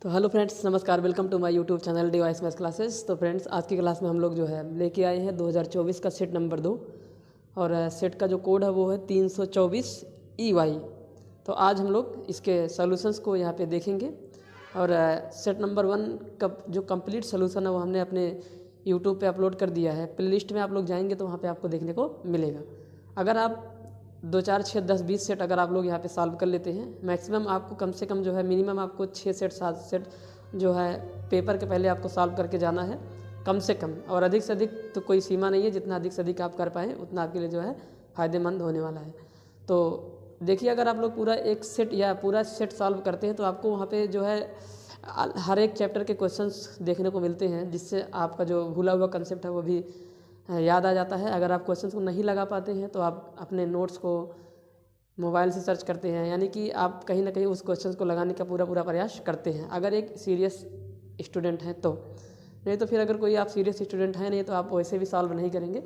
तो hello friends, नमस्कार। Welcome to my YouTube channel device maths classes. तो friends, आज की क्लास में हम लोग जो है लेके आए हैं 2024 का सेट नंबर 2 और सेट का जो कोड है वो है 324EY। तो आज हम लोग इसके सॉल्यूशंस को यहाँ पे देखेंगे और सेट नंबर 1 का जो कंप्लीट सॉल्यूशन है वो हमने अपने यूट्यूब पे अपलोड कर दिया है। प्ले लिस्ट में आप लोग जाएंगे तो वहाँ पे आपको देखने को मिलेगा। अगर आप 2 4 6 10 20 सेट अगर आप लोग यहाँ पे सॉल्व कर लेते हैं, मैक्सिमम आपको कम से कम जो है मिनिमम आपको 6 सेट 7 सेट जो है पेपर के पहले आपको सॉल्व करके जाना है कम से कम, और अधिक से अधिक तो कोई सीमा नहीं है। जितना अधिक से अधिक आप कर पाएँ उतना आपके लिए जो है फ़ायदेमंद होने वाला है। तो देखिए, अगर आप लोग पूरा एक सेट या पूरा सेट सॉल्व करते हैं तो आपको वहाँ पे जो है हर एक चैप्टर के क्वेश्चंस देखने को मिलते हैं, जिससे आपका जो भूला हुआ कंसेप्ट है वो भी याद आ जाता है। अगर आप क्वेश्चंस को नहीं लगा पाते हैं तो आप अपने नोट्स को मोबाइल से सर्च करते हैं, यानी कि आप कहीं ना कहीं उस क्वेश्चंस को लगाने का पूरा प्रयास करते हैं, अगर एक सीरियस स्टूडेंट हैं तो। नहीं तो फिर अगर कोई आप सीरियस स्टूडेंट हैं नहीं तो आप वैसे भी सॉल्व नहीं करेंगे।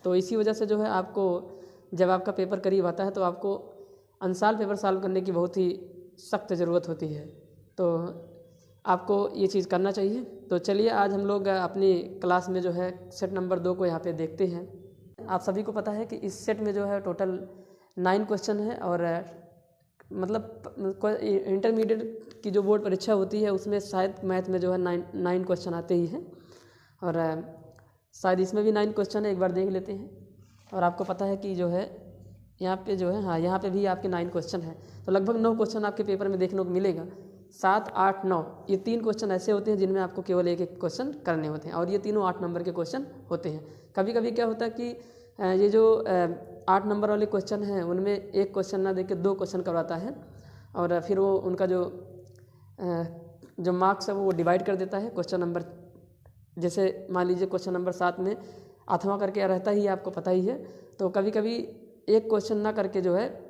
तो इसी वजह से जो है आपको जब आपका पेपर करीब आता है तो आपको अनसाल पेपर सॉल्व करने की बहुत ही सख्त ज़रूरत होती है। तो आपको ये चीज़ करना चाहिए। तो चलिए, आज हम लोग अपनी क्लास में जो है सेट नंबर 2 को यहाँ पे देखते हैं। आप सभी को पता है कि इस सेट में जो है टोटल 9 क्वेश्चन है और मतलब इंटरमीडिएट की जो बोर्ड परीक्षा होती है उसमें शायद मैथ में जो है 9 क्वेश्चन आते ही हैं, और शायद इसमें भी 9 क्वेश्चन है। एक बार देख लेते हैं। और आपको पता है कि जो है यहाँ पे जो है, हाँ, यहाँ पे भी आपके 9 क्वेश्चन है। तो लगभग 9 क्वेश्चन आपके पेपर में देखने को मिलेगा। 7, 8, 9 ये 3 क्वेश्चन ऐसे होते हैं जिनमें आपको केवल एक क्वेश्चन करने होते हैं, और ये तीनों 8 नंबर के क्वेश्चन होते हैं। कभी कभी क्या होता है कि ये जो 8 नंबर वाले क्वेश्चन हैं उनमें एक क्वेश्चन ना देके 2 क्वेश्चन करवाता है, और फिर वो उनका जो मार्क्स है वो डिवाइड कर देता है क्वेश्चन नंबर। जैसे मान लीजिए क्वेश्चन नंबर 7 में आठवां करके रहता ही है, आपको पता ही है। तो कभी कभी एक क्वेश्चन ना करके जो है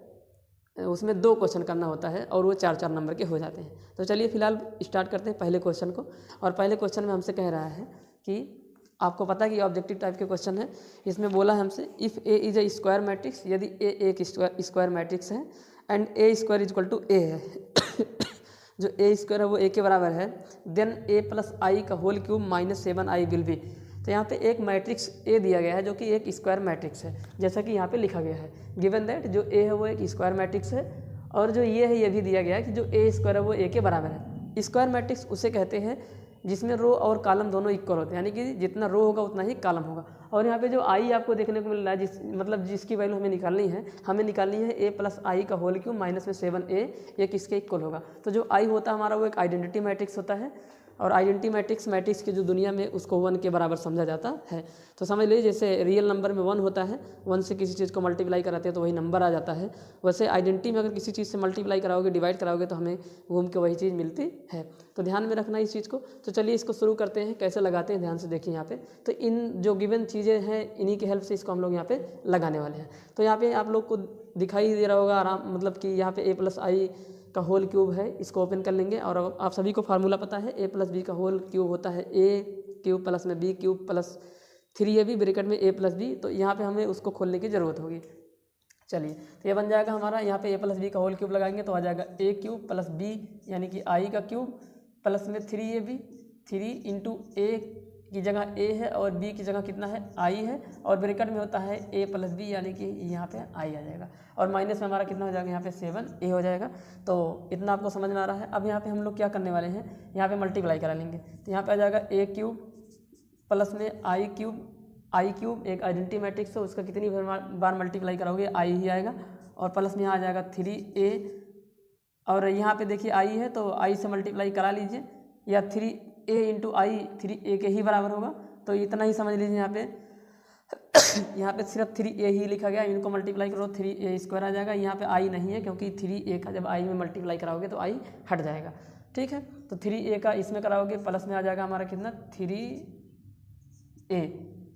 उसमें 2 क्वेश्चन करना होता है और वो 4-4 नंबर के हो जाते हैं। तो चलिए फिलहाल स्टार्ट करते हैं पहले क्वेश्चन को। और पहले क्वेश्चन में हमसे कह रहा है कि आपको पता है कि ऑब्जेक्टिव टाइप के क्वेश्चन है। इसमें बोला है हमसे if A is a square matrix, यदि ए एक स्क्वायर मैट्रिक्स है and A square is equal to A है जो ए स्क्वायर है वो ए के बराबर है, देन ए प्लस आई का whole cube minus 7i will be. तो यहाँ पे एक मैट्रिक्स ए दिया गया है जो कि एक स्क्वायर मैट्रिक्स है, जैसा कि यहाँ पे लिखा गया है। गिवन दैट जो ए है वो एक स्क्वायर मैट्रिक्स है, और जो ये है ये भी दिया गया है कि जो ए स्क्वायर है वो ए के बराबर है। स्क्वायर मैट्रिक्स उसे कहते हैं जिसमें रो और कॉलम दोनों इक्वल होते हैं, यानी कि जितना रो होगा उतना ही कॉलम होगा। और यहाँ पे जो आई आपको देखने को मिल रहा है, जिसकी वैल्यू हमें निकालनी है ए प्लस आई का होल क्यूब माइनस में 7a, ये किसके इक्वल होगा। तो जो आई होता है हमारा वो एक आइडेंटिटी मैट्रिक्स होता है, और आइडेंटिटी मैट्रिक्स की जो दुनिया में उसको 1 के बराबर समझा जाता है। तो समझ लीजिए जैसे रियल नंबर में 1 होता है, 1 से किसी चीज़ को मल्टीप्लाई कराते हैं तो वही नंबर आ जाता है, वैसे आइडेंटिटी में अगर किसी चीज़ से मल्टीप्लाई कराओगे, डिवाइड कराओगे तो हमें घूम के वही चीज़ मिलती है। तो ध्यान में रखना इस चीज़ को। तो चलिए इसको शुरू करते हैं, कैसे लगाते हैं ध्यान से देखिए यहाँ पे। तो इन जो गिवन चीज़ें हैं इन्हीं की हेल्प से इसको हम लोग यहाँ पे लगाने वाले हैं। तो यहाँ पे आप लोग को दिखाई दे रहा होगा आराम, मतलब कि यहाँ पे ए प्लस आई का होल क्यूब है, इसको ओपन कर लेंगे। और आप सभी को फार्मूला पता है, ए प्लस बी का होल क्यूब होता है ए क्यूब प्लस में B cube plus 3ab bracket में ए प्लस बी। तो यहाँ पे हमें उसको खोलने की ज़रूरत होगी। चलिए, तो ये बन जाएगा हमारा, यहाँ पे ए प्लस बी का होल क्यूब लगाएंगे तो आ जाएगा ए क्यूब प्लस बी यानी कि आई का क्यूब प्लस में 3ab, 3 इंटू ए की जगह ए है और बी की जगह कितना है, आई है, और ब्रैकेट में होता है ए प्लस बी यानी कि यहाँ पे आई आ जाएगा, और माइनस में हमारा कितना हो जाएगा, यहाँ पे 7a हो जाएगा। तो इतना आपको समझ में आ रहा है। अब यहाँ पे हम लोग क्या करने वाले हैं, यहाँ पे मल्टीप्लाई करा लेंगे। तो यहाँ पे आ जाएगा ए क्यूब प्लस में आई क्यूब एक आइडेंटिटी मैट्रिक्स है, उसका कितनी बार मल्टीप्लाई कराओगे, आई ही आएगा, और प्लस में यहाँ आ जाएगा 3a, और यहाँ पे देखिए आई है तो आई से मल्टीप्लाई करा लीजिए, या 3a इंटू आई 3a के ही बराबर होगा। तो इतना ही समझ लीजिए यहाँ पे यहाँ पे सिर्फ 3a ही लिखा गया, इनको मल्टीप्लाई करो 3a स्क्वायर आ जाएगा। यहाँ पे आई नहीं है क्योंकि 3a का जब आई में मल्टीप्लाई कराओगे तो आई हट जाएगा, ठीक है। तो 3a का इसमें कराओगे, प्लस में आ जाएगा हमारा कितना 3a,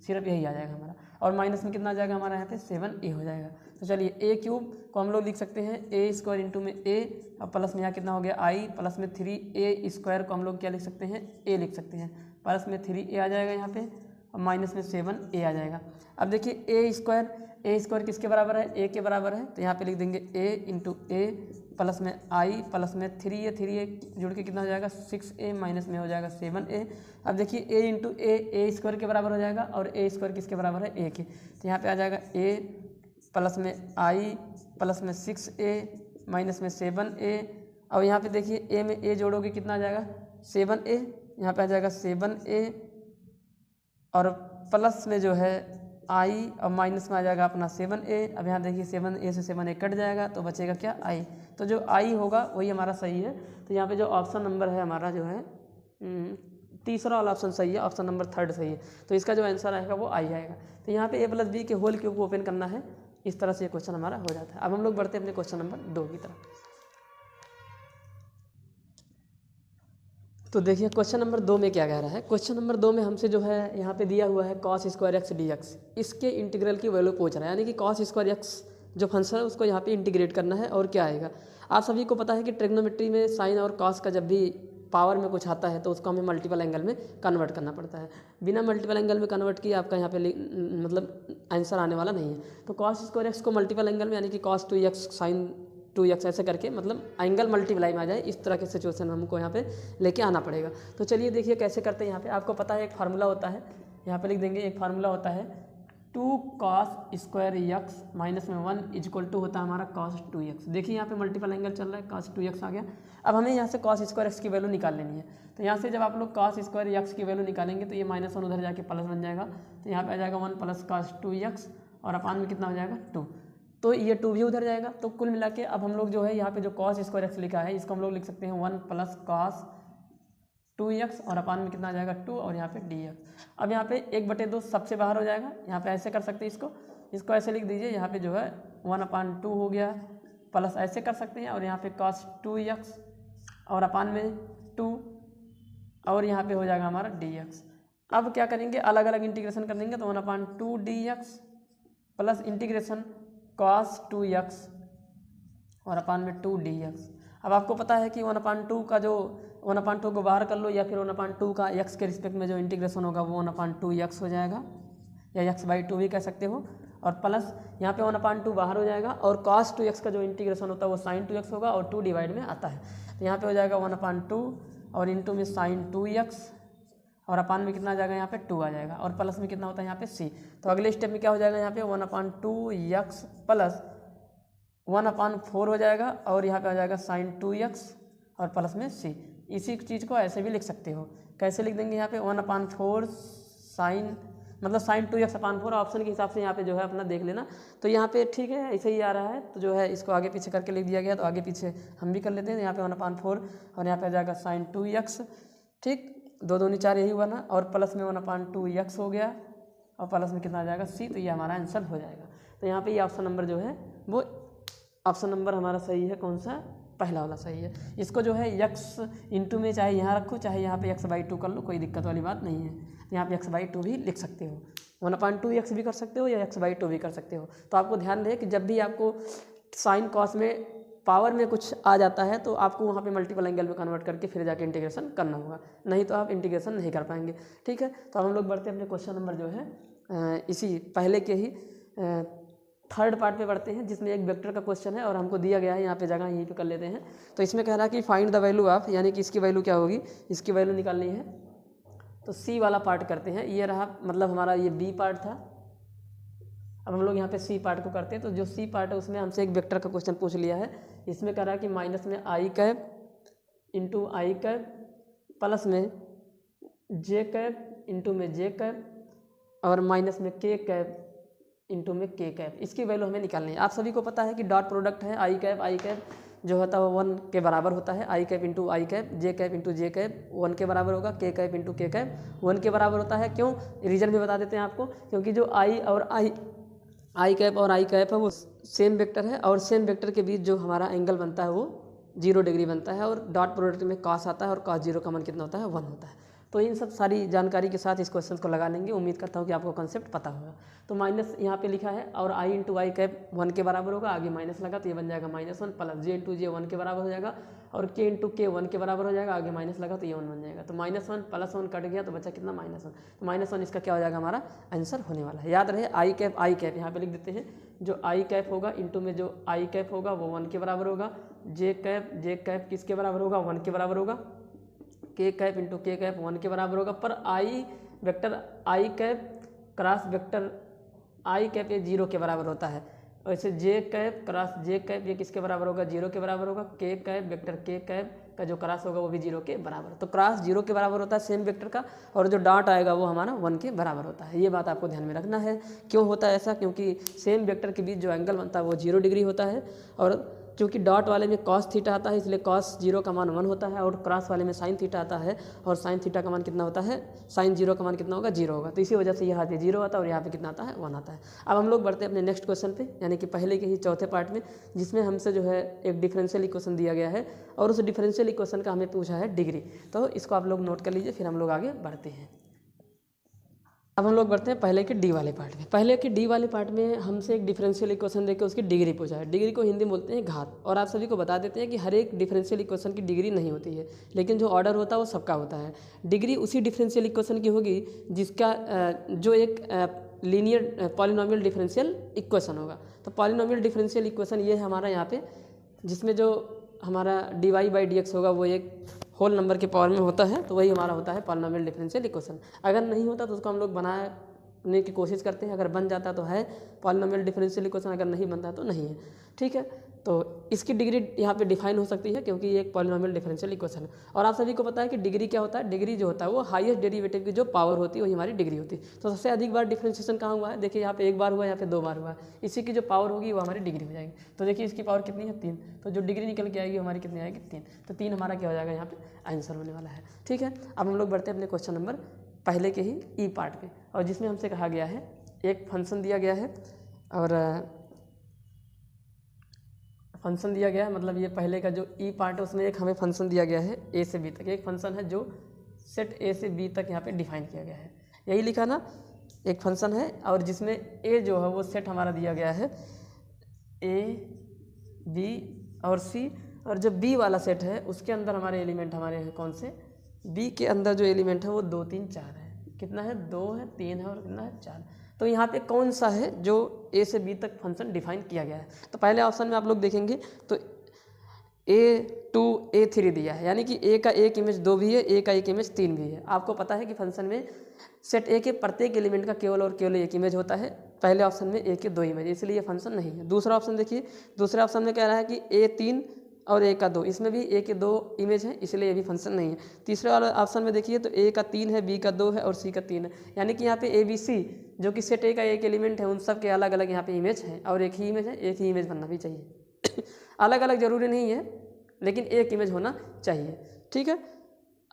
सिर्फ यही आ जाएगा हमारा, और माइनस में कितना आ जाएगा हमारा यहाँ पे 7a हो जाएगा। तो चलिए ए क्यूब को हम लोग लिख सकते हैं ए स्क्वायर इंटू में ए, और प्लस में यहाँ कितना हो गया आई, प्लस में 3a स्क्वायर को हम लोग क्या लिख सकते हैं, ए लिख सकते हैं, प्लस में 3a आ जाएगा यहाँ पे, और माइनस में 7a आ जाएगा। अब देखिए ए स्क्वायर किसके बराबर है, ए के बराबर है, तो यहाँ पे लिख देंगे a इंटू ए प्लस में आई प्लस में 3a जुड़ के कितना हो जाएगा 6a माइनस में हो जाएगा 7a। अब देखिए a इंटू ए स्क्वायर के बराबर हो जाएगा और ए स्क्वायर किसके बराबर है, a के, तो यहाँ पे आ जाएगा a प्लस में आई प्लस में 6a माइनस में 7a। और यहाँ पे देखिए a में a जोड़ोगे कितना आ जाएगा 7a, यहाँ पे आ जाएगा 7a और प्लस में जो है आई और माइनस में आ जाएगा अपना 7a। अब यहाँ देखिए 7a से 7a कट जाएगा तो बचेगा क्या आई, तो जो आई होगा वही हमारा सही है। तो यहाँ पे जो ऑप्शन नंबर है हमारा जो है तीसरा वाला ऑप्शन सही है, ऑप्शन नंबर 3 सही है। तो इसका जो आंसर आएगा वो आई आएगा। तो यहाँ पे a प्लस बी के होल क्यूब को ओपन करना है, इस तरह से ये क्वेश्चन हमारा हो जाता है। अब हम लोग बढ़ते हैं अपने क्वेश्चन नंबर 2 की तरफ। तो देखिए क्वेश्चन नंबर 2 में क्या कह रहा है। क्वेश्चन नंबर 2 में हमसे जो है यहाँ पे दिया हुआ है cos square x D x, इसके इंटीग्रल की वैल्यू पूछ रहा है, यानी कि cos स्क्वायर एक्स जो फंक्शन है उसको यहाँ पे इंटीग्रेट करना है और क्या आएगा। आप सभी को पता है कि ट्रिग्नोमेट्री में साइन और कॉस का जब भी पावर में कुछ आता है तो उसको हमें मल्टीपल एंगल में कन्वर्ट करना पड़ता है। बिना मल्टीपल एंगल में कन्वर्ट किए आपका यहाँ पे मतलब आंसर आने वाला नहीं है। तो cos स्क्वायर एक्स को मल्टीपल एंगल में यानी कि cos 2x sin 2x ऐसे करके मतलब एंगल मल्टीप्लाई में आ जाए, इस तरह के सिचुएशन हमको यहाँ पे लेके आना पड़ेगा। तो चलिए देखिए कैसे करते हैं। यहाँ पे आपको पता है एक फार्मूला होता है, यहाँ पे लिख देंगे एक फार्मूला होता है 2 cos स्क्वायर एक्स माइनस में 1 इक्वल टू होता है हमारा cos 2x। देखिए यहाँ पे मल्टीपल एंगल चल रहा है, cos 2x आ गया। अब हमें यहाँ से cos स्क्वायर एक्स की वैल्यू निकाल लेनी है। तो यहाँ से जब आप लोग cos स्क्वायर एक्स की वैल्यू निकालेंगे तो ये -1 उधर जाके प्लस बन जाएगा, तो यहाँ पे आ जाएगा 1 प्लस cos 2x और अपान में कितना हो जाएगा 2, तो ये 2 भी उधर जाएगा। तो कुल मिला के अब हम लोग जो है यहाँ पे जो cos स्क्वायर एक्स लिखा है इसको हम लोग लिख सकते हैं 1 प्लस cos 2x और अपान में कितना आ जाएगा 2 और यहाँ पे dx। अब यहाँ पे 1/2 सबसे बाहर हो जाएगा, यहाँ पे ऐसे कर सकते हैं इसको ऐसे लिख दीजिए, यहाँ पे जो है 1/2 हो गया, प्लस ऐसे कर सकते हैं और यहाँ पे cos 2x और अपान में 2 और यहाँ पे हो जाएगा हमारा dx। अब क्या करेंगे, अलग अलग इंटीग्रेशन कर देंगे, तो 1/2 dx plus integration cos 2x और अपान में 2 dx। अब आपको पता है कि 1/2 का जो 1/2 को बाहर कर लो या फिर 1/2 का x के रिस्पेक्ट में जो इंटीग्रेशन होगा वो 1/2x हो जाएगा या x/2 भी कह सकते हो, और प्लस यहाँ पे 1/2 बाहर हो जाएगा और cos 2x का जो इंटीग्रेशन होता है वो sin 2x होगा और 2 डिवाइड में आता है, तो यहाँ पे हो जाएगा 1/2 और इंटू में sin 2x और अपान में कितना आ जाएगा यहाँ पे 2 आ जाएगा और प्लस में कितना होता है यहाँ पे c। तो अगले स्टेप में क्या हो जाएगा यहाँ पे 1/2x प्लस 1/4 हो जाएगा और यहाँ पे आ जाएगा sin 2x और प्लस में c। इसी चीज़ को ऐसे भी लिख सकते हो, कैसे लिख देंगे यहाँ पे 1/4 sin मतलब sin 2x/4 ऑप्शन के हिसाब से यहाँ पे जो है अपना देख लेना। तो यहाँ पे ठीक है ऐसे ही आ रहा है, तो जो है इसको आगे पीछे करके लिख दिया गया, तो आगे पीछे हम भी कर लेते हैं। यहाँ पे 1/4 और यहाँ पे आ जाएगा sin 2x, ठीक 2 दूनी 4 यही हुआ ना, और प्लस में 1/2x हो गया और प्लस में कितना आ जाएगा c। तो ये हमारा आंसर हो जाएगा। तो यहाँ पे ये ऑप्शन नंबर जो है वो ऑप्शन नंबर हमारा सही है, कौन सा, पहला वाला सही है। इसको जो है x इंटू में चाहे यहाँ रखो चाहे यहाँ पे x/2 कर लो, कोई दिक्कत वाली बात नहीं है। यहाँ पे x/2 भी लिख सकते हो, 1/2x भी कर सकते हो या x/2 भी कर सकते हो। तो आपको ध्यान रहे कि जब भी आपको साइन कॉस में पावर में कुछ आ जाता है तो आपको वहाँ पे मल्टीपल एंगल में कन्वर्ट करके फिर जाके इंटीग्रेशन करना होगा, नहीं तो आप इंटीग्रेशन नहीं कर पाएंगे। ठीक है, तो हम लोग बढ़ते हैं अपने क्वेश्चन नंबर जो है इसी पहले के ही थर्ड पार्ट पे बढ़ते हैं, जिसमें एक वेक्टर का क्वेश्चन है और हमको दिया गया है यहाँ पे जगह यहीं पे कर लेते हैं। तो इसमें कह रहा है कि फाइंड द वैल्यू ऑफ, यानी कि इसकी वैल्यू क्या होगी, इसकी वैल्यू निकालनी है। तो सी वाला पार्ट करते हैं, ये रहा मतलब हमारा ये बी पार्ट था। अब हम लोग यहाँ पे सी पार्ट को करते हैं। तो जो सी पार्ट है उसमें हमसे एक वेक्टर का क्वेश्चन पूछ लिया है। इसमें कह रहा है कि माइनस में आई कैप इंटू आई कैप प्लस में जे कैप इंटू में जे कैप और माइनस में के कैप इंटू में के कैप, इसकी वैल्यू हमें निकालनी है। आप सभी को पता है कि डॉट प्रोडक्ट है आई कैप जो होता है वो 1 के बराबर होता है, आई कैप इंटू आई कैप, जे कैप इंटू जे कैप 1 के बराबर होगा, के कैप इंटू के कैप 1 के बराबर होता है। क्यों, रीजन भी बता देते हैं आपको, क्योंकि जो आई कैप और आई कैप है वो सेम वेक्टर है और सेम वेक्टर के बीच जो हमारा एंगल बनता है वो 0 डिग्री बनता है और डॉट प्रोडक्ट में कॉस आता है और cos 0 का मान कितना होता है 1 होता है। तो इन सब सारी जानकारी के साथ इस क्वेश्चन को लगा लेंगे। उम्मीद करता हूँ कि आपको कंसेप्ट पता होगा। तो माइनस यहाँ पे लिखा है और आई इंटू आई कैप 1 के बराबर होगा, आगे माइनस लगा तो ये बन जाएगा -1 प्लस जे इंटू जे 1 के बराबर हो जाएगा और के इंटू के 1 के बराबर हो जाएगा, आगे माइनस लगा तो ये 1 बन जाएगा। तो -1 प्लस 1 कट गया तो बचा कितना -1, तो -1 इसका क्या हो जाएगा हमारा आंसर होने वाला है। याद रहे आई कैप यहाँ पे लिख देते हैं, जो आई कैप होगा इंटू में जो आई कैप होगा वो 1 के बराबर होगा, जे कैप किसके बराबर होगा 1 के बराबर होगा, के कैप इंटू के कैप 1 के बराबर होगा, पर आई वेक्टर आई कैप क्रॉस वेक्टर आई कैप ये 0 के बराबर होता है। वैसे जे कैप क्रॉस जे कैप ये किसके बराबर होगा 0 के बराबर होगा, के कैप वेक्टर के कैप का जो क्रॉस होगा वो भी 0 के बराबर। तो क्रॉस 0 के बराबर होता है सेम वेक्टर का, और जो डॉट आएगा वो हमारा 1 के बराबर होता है। ये बात आपको ध्यान में रखना है। क्यों होता है ऐसा, क्योंकि सेम वेक्टर के बीच जो एंगल बनता है वो 0 डिग्री होता है, और क्योंकि डॉट वाले में cos थीटा आता है इसलिए cos 0 का मान 1 होता है, और क्रॉस वाले में sin थीटा आता है और sin थीटा का मान कितना होता है, sin 0 का मान कितना होगा 0 होगा। तो इसी वजह से यहाँ पे 0 आता है और यहाँ पे कितना आता है 1 आता है। अब हम लोग बढ़ते हैं अपने नेक्स्ट क्वेश्चन पे, यानी कि पहले के ही चौथे पार्ट में, जिसमें हमसे जो है एक डिफरेंशियल इक्वेशन दिया गया है और उस डिफरेंशियल इक्वेशन का हमें पूछा है डिग्री। तो इसको आप लोग नोट कर लीजिए, फिर हम लोग आगे बढ़ते हैं। अब हम लोग बढ़ते हैं पहले के डी वाले पार्ट में। पहले के डी वाले पार्ट में हमसे एक डिफरेंशियल इक्वेशन देकर उसकी डिग्री पूछा है। डिग्री को हिंदी में बोलते हैं घात, और आप सभी को बता देते हैं कि हर एक डिफरेंशियल इक्वेशन की डिग्री नहीं होती है, लेकिन जो ऑर्डर होता है वो सबका होता है। डिग्री उसी डिफरेंशियल इक्वेशन की होगी जिसका जो एक लीनियर पॉलिनोमियल डिफरेंशियल इक्वेशन होगा। तो पॉलिनोमियल डिफरेंशियल इक्वेशन ये है हमारा यहाँ पे, जिसमें जो हमारा dy/dx होगा वो एक होल नंबर के पावर में होता है, तो वही हमारा होता है पॉलिनोमियल डिफरेंशियल इक्वेशन। अगर नहीं होता तो उसको हम लोग बनाने की कोशिश करते हैं, अगर बन जाता तो है पॉलिनोमियल डिफरेंशियल इक्वेशन, अगर नहीं बनता तो नहीं है। ठीक है, तो इसकी डिग्री यहाँ पे डिफाइन हो सकती है क्योंकि ये एक पॉलिनोमियल डिफरेंशियल इक्वेशन है। और आप सभी को पता है कि डिग्री क्या होता है, डिग्री जो होता है वो हाईएस्ट डेरिवेटिव की जो पावर होती है वही हमारी डिग्री होती है। तो सबसे अधिक बार डिफरेंशिएशन कहाँ हुआ है, देखिए यहाँ पे 1 बार हुआ है, यहाँ पे 2 बार हुआ है, इसी की जो पावर होगी वो हमारी डिग्री हो जाएगी। तो देखिए इसकी पावर कितनी है 3, तो जो डिग्री निकल के आएगी हमारी कितनी आएगी 3, तो 3 हमारा क्या हो जाएगा यहाँ पे आंसर होने वाला है। ठीक है, अब हम लोग बढ़ते हैं अपने क्वेश्चन नंबर पहले के ही ई पार्ट पे, और जिसमें हमसे कहा गया है एक फंक्शन दिया गया है, और फंक्शन दिया गया है मतलब ये पहले का जो ई पार्ट है उसमें एक हमें फंक्शन दिया गया है ए से बी तक, एक फंक्शन है जो सेट ए से बी तक यहाँ पे डिफाइन किया गया है, यही लिखा ना, एक फंक्शन है और जिसमें ए जो है वो सेट हमारा दिया गया है ए बी और सी, और जो बी वाला सेट है उसके अंदर हमारे एलिमेंट हमारे हैं कौन से, बी के अंदर जो एलिमेंट है वो 2 3 4 है, कितना है 2 है 3 है और कितना है 4। तो यहाँ पे कौन सा है जो ए से बी तक फंक्शन डिफाइन किया गया है, तो पहले ऑप्शन में आप लोग देखेंगे तो A2 A3 दिया है, यानी कि ए का एक इमेज 2 भी है, ए का एक इमेज 3 भी है। आपको पता है कि फंक्शन में सेट ए के प्रत्येक एलिमेंट का केवल और केवल एक इमेज होता है, पहले ऑप्शन में ए के 2 इमेज, इसलिए ये फंक्शन नहीं है। दूसरा ऑप्शन देखिए, दूसरे ऑप्शन में कह रहा है कि A3 और ए का 2, इसमें भी ए के 2 इमेज है, इसलिए ये भी फंक्शन नहीं है। तीसरे वाले ऑप्शन में देखिए तो ए का 3 है, बी का 2 है और सी का 3 है, यानी कि यहाँ पे ए बी सी जो कि सेट ए का एक एलिमेंट है उन सब के अलग अलग यहाँ पे इमेज है, और एक ही इमेज है, एक ही इमेज बनना भी चाहिए अलग अलग जरूरी नहीं है, लेकिन एक इमेज होना चाहिए। ठीक है,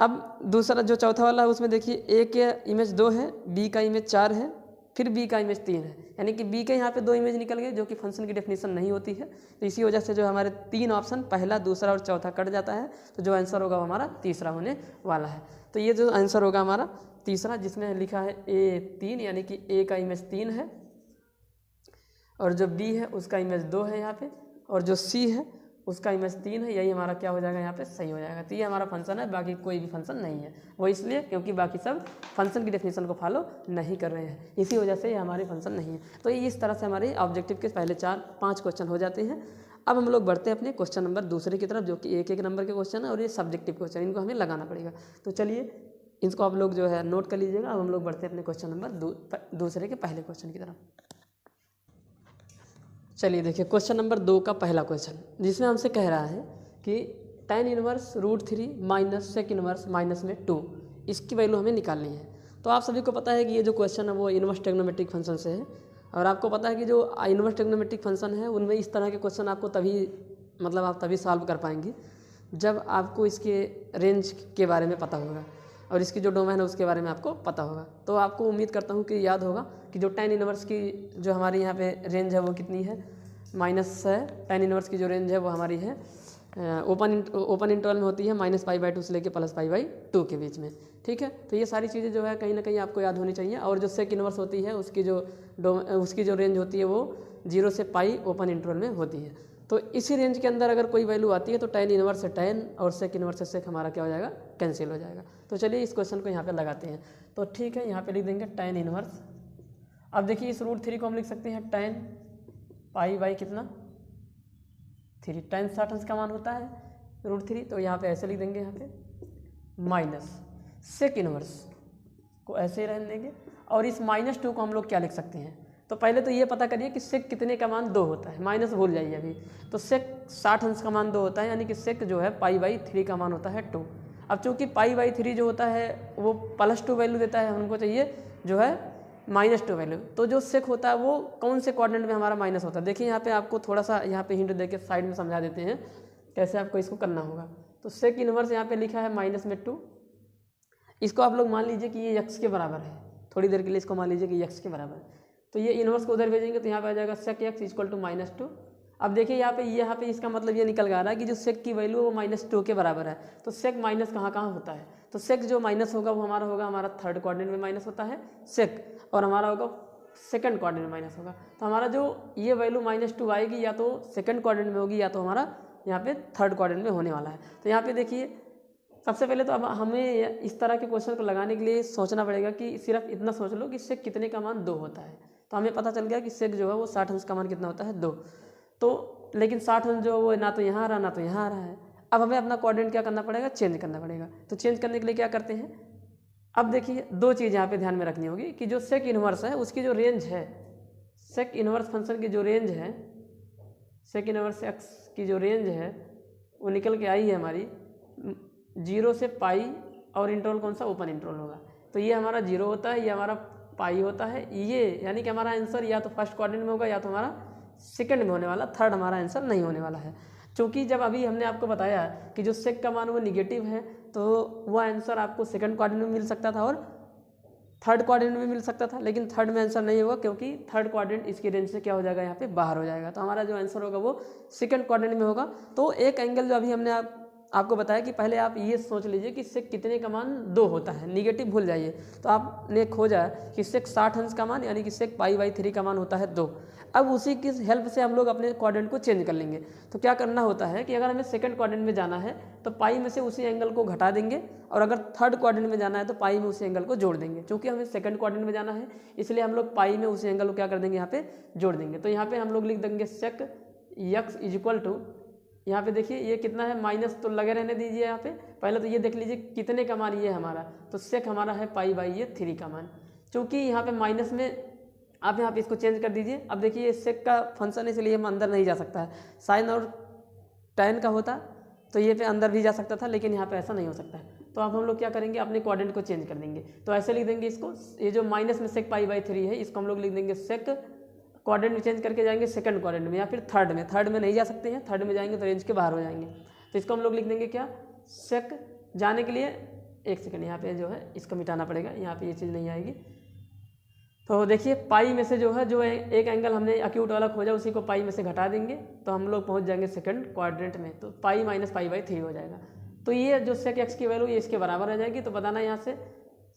अब दूसरा जो चौथा वाला है उसमें देखिए ए के इमेज 2 है, बी का इमेज 4 है, फिर बी का इमेज 3 है, यानी कि बी के यहाँ पे 2 इमेज निकल गए जो कि फंक्शन की डेफिनेशन नहीं होती है। तो इसी वजह से जो हमारे 3 ऑप्शन पहला दूसरा और चौथा कट जाता है, तो जो आंसर होगा वो हमारा तीसरा होने वाला है। तो ये जो आंसर होगा हमारा तीसरा, जिसमें लिखा है A3, यानी कि ए का इमेज 3 है और जो बी है उसका इमेज 2 है यहाँ पे, और जो सी है उसका इमेज 3 है, यही हमारा क्या हो जाएगा यहाँ पे सही हो जाएगा। तो ये हमारा फंक्शन है, बाकी कोई भी फंक्शन नहीं है, वो इसलिए क्योंकि बाकी सब फंक्शन की डेफिनेशन को फॉलो नहीं कर रहे हैं, इसी वजह से ये हमारे फंक्शन नहीं है। तो ये इस तरह से हमारे ऑब्जेक्टिव के पहले 4-5 क्वेश्चन हो जाते हैं। अब हम लोग बढ़ते हैं अपने क्वेश्चन नंबर दूसरे की तरफ, जो कि 1-1 नंबर के क्वेश्चन है और ये सब्जेक्टिव क्वेश्चन, इनको हमें लगाना पड़ेगा। तो चलिए इसको आप लोग जो है नोट कर लीजिएगा। अब हम लोग बढ़ते हैं अपने क्वेश्चन नंबर दूसरे के पहले क्वेश्चन की तरफ। चलिए देखिए क्वेश्चन नंबर 2 का पहला क्वेश्चन, जिसमें हमसे कह रहा है कि tan inverse √3 minus sec inverse minus में 2, इसकी वैल्यू हमें निकालनी है। तो आप सभी को पता है कि ये जो क्वेश्चन है वो इनवर्स ट्रिग्नोमेट्रिक फंक्शन से है, और आपको पता है कि जो इनवर्स ट्रिग्नोमेट्रिक फंक्शन है उनमें इस तरह के क्वेश्चन आपको आप तभी सॉल्व कर पाएंगे जब आपको इसके रेंज के बारे में पता होगा और इसकी जो डोमेन है उसके बारे में आपको पता होगा। तो आपको उम्मीद करता हूँ कि याद होगा कि जो tan इनवर्स की जो हमारी यहाँ पे रेंज है वो कितनी है, माइनस है। tan इनवर्स की जो रेंज है वो हमारी है ओपन इंटरवल में होती है -π/2 से लेकर +π/2 के बीच में, ठीक है। तो ये सारी चीज़ें जो है कहीं ना कहीं आपको याद होनी चाहिए। और जो सेक इनवर्स होती है उसकी जो रेंज होती है वो 0 से π ओपन इंटरवल में होती है। तो इसी रेंज के अंदर अगर कोई वैल्यू आती है तो tan इनवर्स से tan और सेक इनवर्स से सेक हमारा क्या हो जाएगा, कैंसिल हो जाएगा। तो चलिए इस क्वेश्चन को यहाँ पे लगाते हैं। तो ठीक है, यहाँ पे लिख देंगे tan इनवर्स। अब देखिए इस √3 को हम लिख सकते हैं tan π/3 tan 60 अंश का मान होता है √3, तो यहाँ पे ऐसे लिख देंगे, यहाँ पे माइनस सेक इनवर्स को ऐसे ही रहने देंगे। और इस -2 को हम लोग क्या लिख सकते हैं, तो पहले तो ये पता करिए कि सेक कितने का मान 2 होता है, माइनस भूल जाइए अभी। तो सेक 60 अंश का मान 2 होता है, यानी कि सेक जो है π/3 का मान होता है 2। अब चूंकि π/3 जो होता है वो +2 वैल्यू देता है, हमको चाहिए जो है -2 वैल्यू। तो जो सेक होता है वो कौन से क्वाड्रेंट में हमारा माइनस होता है, देखिए यहाँ पे आपको थोड़ा सा यहाँ पे हिंट देके साइड में समझा देते हैं कैसे आपको इसको करना होगा। तो सेक इनवर्स यहाँ पे लिखा है -2, इसको आप लोग मान लीजिए कि ये x के बराबर है, थोड़ी देर के लिए इसको मान लीजिए कि x के बराबर है। तो ये इनवर्स को उधर भेजेंगे तो यहाँ पे आ जाएगा सेक x = -2। अब देखिए यहाँ पे इसका मतलब ये निकल रहा है कि जो सेक की वैल्यू वो -2 के बराबर है। तो सेक माइनस कहाँ होता है, तो सेक जो माइनस होगा वो हमारा थर्ड क्वाड्रेंट में माइनस होता है सेक, और हमारा होगा सेकंड क्वाड्रेंट में माइनस होगा। तो हमारा जो ये वैल्यू -2 आएगी या तो सेकंड क्वाड्रेंट में होगी या तो हमारा यहाँ पे थर्ड क्वाड्रेंट में होने वाला है। तो यहाँ पे देखिए सबसे पहले तो अब हमें इस तरह के क्वेश्चन को लगाने के लिए सोचना पड़ेगा कि सिर्फ इतना सोच लो कि सेक कितने का मान 2 होता है। तो हमें पता चल गया कि सेक जो है वो 60 अंश का मान कितना होता है 2। तो लेकिन 60 अंश जो वो ना तो यहाँ आ रहा ना तो यहाँ आ रहा है। अब हमें अपना क्वाड्रेंट क्या करना पड़ेगा, चेंज करना पड़ेगा। तो चेंज करने के लिए क्या करते हैं, अब देखिए 2 चीज़ यहाँ पे ध्यान में रखनी होगी कि जो सेक इनवर्स है उसकी जो रेंज है, सेक इनवर्स फंक्शन की जो रेंज है, सेक इनवर्स x की जो रेंज है वो निकल के आई है हमारी 0 से π, और इंटरवल कौन सा, ओपन इंटरवल होगा। तो ये हमारा 0 होता है, ये हमारा π होता है, ये यानी कि हमारा आंसर या तो फर्स्ट क्वाड्रेंट में होगा या तो हमारा सेकंड में होने वाला, थर्ड हमारा आंसर नहीं होने वाला है। क्योंकि जब अभी हमने आपको बताया कि जो सेक का मान वो निगेटिव है तो वह आंसर आपको सेकंड क्वाड्रेंट में मिल सकता था और थर्ड क्वाड्रेंट में मिल सकता था, लेकिन थर्ड में आंसर नहीं होगा क्योंकि थर्ड क्वाड्रेंट इसकी रेंज से क्या हो जाएगा, यहाँ पे बाहर हो जाएगा। तो हमारा जो आंसर होगा वो सेकंड क्वाड्रेंट में होगा। तो एक एंगल जो अभी हमने आपको बताया कि पहले आप ये सोच लीजिए कि सेक कितने का मान 2 होता है, निगेटिव भूल जाइए। तो आपने खोजा कि सेक 60 अंश का मान यानी कि सेक π/3 का मान होता है 2। अब उसी की हेल्प से हम लोग अपने क्वाड्रेंट को चेंज कर लेंगे। तो क्या करना होता है कि अगर हमें सेकंड क्वाड्रेंट में जाना है तो पाई में से उसी एंगल को घटा देंगे, और अगर थर्ड क्वाड्रेंट में जाना है तो पाई में उसी एंगल को जोड़ देंगे। क्योंकि हमें सेकंड क्वाड्रेंट में जाना है इसलिए हम लोग पाई में उसी एंगल को क्या कर देंगे, यहाँ पे जोड़ देंगे। तो यहाँ पे हम लोग लिख देंगे सेक x = यहाँ पे देखिए ये कितना है, माइनस तो लगे रहने दीजिए। यहाँ पे पहले तो ये देख लीजिए कितने का मान ये हमारा, तो सेक हमारा है π/3 का मान। चूँकि यहाँ पे माइनस में आप यहाँ पे इसको चेंज कर दीजिए। अब देखिए ये सेक का फंक्शन है इसलिए हम अंदर नहीं जा सकता है, साइन और tan का होता तो ये पे अंदर भी जा सकता था, लेकिन यहाँ पे ऐसा नहीं हो सकता है। तो अब हम लोग क्या करेंगे, अपने क्वाड्रेंट को चेंज कर देंगे। तो ऐसे लिख देंगे इसको, ये जो माइनस में सेक π/3 है इसको हम लोग लिख देंगे सेक, क्वाड्रेंट में चेंज करके जाएंगे सेकंड क्वाड्रेंट में या फिर थर्ड में। थर्ड में नहीं जा सकते हैं, थर्ड में जाएंगे तो रेंज के बाहर हो जाएंगे। तो इसको हम लोग लिख देंगे क्या, सेक, जाने के लिए एक सेकंड यहाँ पे जो है इसको मिटाना पड़ेगा, यहाँ पे ये चीज़ नहीं आएगी। तो देखिए पाई में से जो है जो एक एंगल हमने एक्यूट वाला खोजा उसी को पाई में से घटा देंगे तो हम लोग पहुँच जाएंगे सेकंड क्वाड्रेंट में। तो पाई माइनस π/3 हो जाएगा। तो ये जो सेक एक्स की वैल्यू ये इसके बराबर आ जाएगी। तो बताना यहाँ से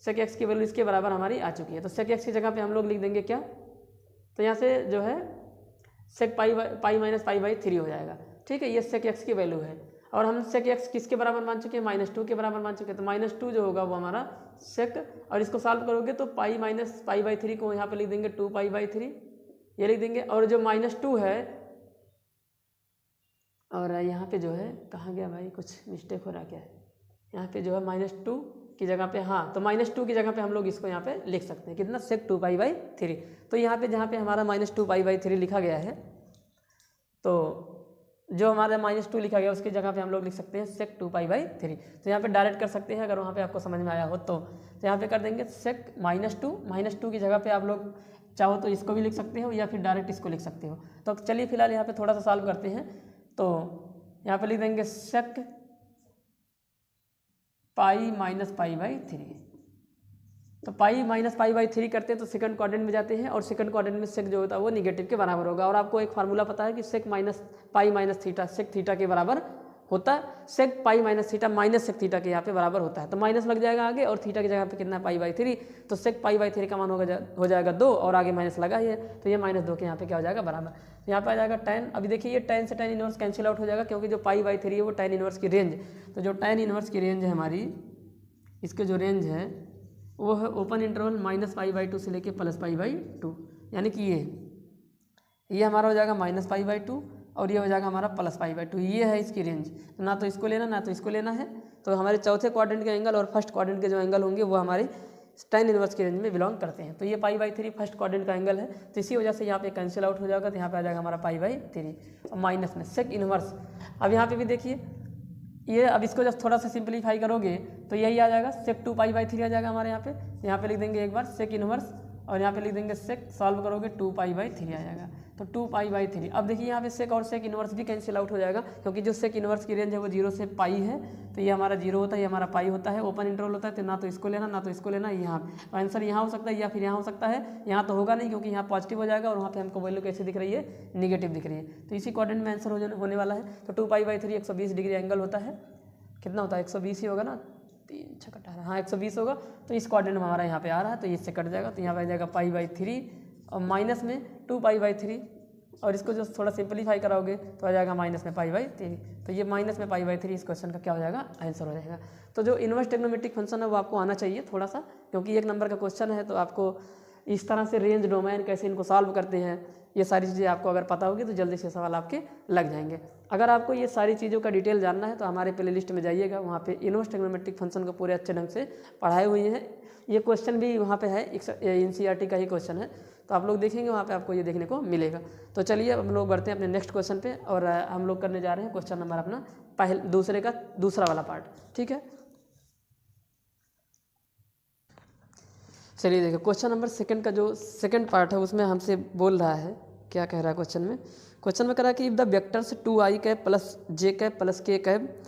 सेक एक्स की वैल्यू इसके बराबर हमारी आ चुकी है। तो सेक एक्स की जगह पे हम लोग लिख देंगे क्या, तो यहाँ से जो है सेक पाई माइनस π/3 हो जाएगा। ठीक है, ये सेक एक्स की वैल्यू है और हम सेक एक्स किसके बराबर मान चुके हैं, -2 के बराबर मान चुके हैं। तो -2 जो होगा वो हमारा सेक, और इसको सॉल्व करोगे तो पाई माइनस π/3 को यहाँ पे लिख देंगे 2π/3 ये लिख देंगे। और जो -2 है, और यहाँ पे जो है कहाँ गया भाई, कुछ मिस्टेक हो रहा क्या है, यहाँ पे जो है -2 की जगह पे, हाँ तो -2 की जगह पे हम लोग इसको यहाँ पे लिख सकते हैं कितना, सेक 2π/3। तो यहाँ पे जहाँ पे हमारा -2π/3 लिखा गया है, तो जो हमारा -2 लिखा गया उसकी जगह पे हम लोग लिख सकते हैं सेक 2π/3। तो यहाँ पे डायरेक्ट कर सकते हैं अगर वहाँ पे आपको समझ में आया हो तो यहाँ पे कर देंगे सेक -2 की जगह पे आप लोग चाहो तो इसको भी लिख सकते हो या फिर डायरेक्ट इसको लिख सकते हो। तो चलिए फिलहाल यहाँ पे थोड़ा सा सॉल्व करते हैं। तो यहाँ पे लिख देंगे सेक पाई माइनस π/3। तो पाई माइनस π/3 करते हैं तो सेकंड क्वाड्रेंट में जाते हैं और सेकंड क्वाड्रेंट में सेक जो होता है वो निगेटिव के बराबर होगा। और आपको एक फार्मूला पता है कि sec pi minus theta sec theta के बराबर होता है sec pi minus theta, minus sec theta के यहाँ पे बराबर होता है, तो माइनस लग जाएगा आगे और थीटा की जगह पे कितना पाई बाई 3, तो सेक पाई बाई 3 का मान हो जाएगा 2 और आगे माइनस लगा ही है, तो ये -2 के यहाँ पे क्या हो जाएगा बराबर। यहाँ पे आ जाएगा tan। अभी देखिए ये tan से tan इनवर्स कैंसिल आउट हो जाएगा, क्योंकि जो पाई बाई 3 है वो tan इनवर्स की रेंज, तो जो tan इनवर्स की रेंज है हमारी, इसके जो रेंज है वो है ओपन इंटरवल -π/2 से लेके +π/2, यानी कि ये हमारा हो जाएगा -π/2 और ये हो जाएगा हमारा +π/2, ये है इसकी रेंज। तो ना तो इसको लेना ना तो इसको लेना है, तो हमारे चौथे क्वाड्रेंट के एंगल और फर्स्ट क्वाड्रेंट के जो एंगल होंगे वो हमारे tan इनवर्स की रेंज में बिलोंग करते हैं। तो ये π/3 फर्स्ट क्वाड्रेंट का एंगल है, तो इसी वजह से यहाँ पे कैंसिल आउट हो जाएगा, तो यहाँ पे आ जाएगा हमारा π/3 और माइनस में सेक इनवर्स। अब यहाँ पे भी देखिए ये, अब इसको जब थोड़ा सा सिंप्लीफाई करोगे तो यही आ जाएगा सेक 2π/3 आ जाएगा हमारे यहाँ पे लिख देंगे एक बार सेक इनवर्स और यहाँ पे लिख देंगे सेक, सॉल्व करोगे 2π/3 आ जाएगा, तो 2π/3। अब देखिए यहाँ पे सेक और सेक इनवर्स भी कैंसिल आउट हो जाएगा, क्योंकि जो सेक इनवर्स की रेंज है वो 0 से पाई है, तो ये हमारा 0 होता है, ये हमारा पाई होता है, ओपन इंटरवल होता है, तो ना तो इसको लेना ना तो इसको लेना, यहाँ आंसर यहाँ हो सकता है या फिर यहाँ हो सकता है, यहाँ तो होगा नहीं क्योंकि यहाँ पॉजिटिव हो जाएगा और वहाँ पे हमको वैल्यू कैसे दिख रही है, निगेटिव दिख रही है, तो इसी क्वाड्रेंट में आंसर होने वाला है। तो 2π/3 120 डिग्री एंगल होता है, कितना होता है 120 ही होगा ना, 3 6 18, हाँ 120 होगा, तो इस क्वाड्रेंट में हमारा यहाँ पे आ रहा है, तो इससे कट जाएगा, तो यहाँ पे आ जाएगा π/3 और माइनस में 2π/3 और इसको जो थोड़ा सिंपलीफाई कराओगे तो आ जाएगा माइनस में π/3, तो ये माइनस में π/3 इस क्वेश्चन का क्या हो जाएगा आंसर हो जाएगा। तो जो इनवर्स ट्रिग्नोमेट्रिक फंक्शन है वो आपको आना चाहिए थोड़ा सा, क्योंकि 1 नंबर का क्वेश्चन है, तो आपको इस तरह से रेंज डोमेन कैसे इनको सॉल्व करते हैं ये सारी चीज़ें आपको अगर पता होगी तो जल्दी से सवाल आपके लग जाएंगे। अगर आपको ये सारी चीज़ों का डिटेल जानना है तो हमारे प्लेलिस्ट में जाइएगा, वहाँ पे इनवर्स ट्रिग्नोमेट्रिक फंक्शन को पूरे अच्छे ढंग से पढ़ाए हुए हैं। ये क्वेश्चन भी वहाँ पे है, NCERT का ही क्वेश्चन है, तो आप लोग देखेंगे वहाँ पे आपको ये देखने को मिलेगा। तो चलिए अब हम लोग बढ़ते हैं अपने नेक्स्ट क्वेश्चन पे, और हम लोग करने जा रहे हैं क्वेश्चन नंबर अपना दूसरा वाला पार्ट, ठीक है। चलिए देखिए क्वेश्चन नंबर 2 का जो सेकंड पार्ट है उसमें हमसे बोल रहा है, क्या कह रहा है क्वेश्चन में कह रहा है कि if the vectors 2i cap plus j cap plus k cap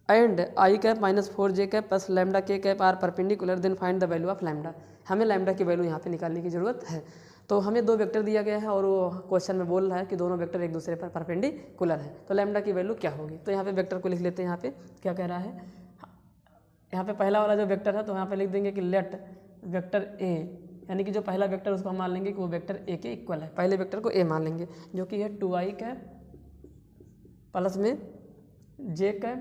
and i cap minus 4j cap plus lambda k cap are perpendicular then find the value of lambda. हमें लैम्डा की value यहाँ पे निकालने की ज़रूरत है। तो हमें 2 वेक्टर दिया गया है और वो क्वेश्चन में बोल रहा है कि दोनों वेक्टर एक दूसरे पर परपेंडिकुलर है, तो लैम्डा की वैल्यू क्या होगी। तो यहाँ पे वेक्टर को लिख लेते हैं। यहाँ पे क्या कह रहा है, यहाँ पे पहला वाला जो वेक्टर है तो यहाँ पे लिख देंगे कि लेट वेक्टर ए, यानी कि जो पहला वेक्टर उसको हम मान लेंगे कि वो वेक्टर ए के इक्वल है, पहले वेक्टर को ए मान लेंगे, जो कि है 2i कैप प्लस में j कैप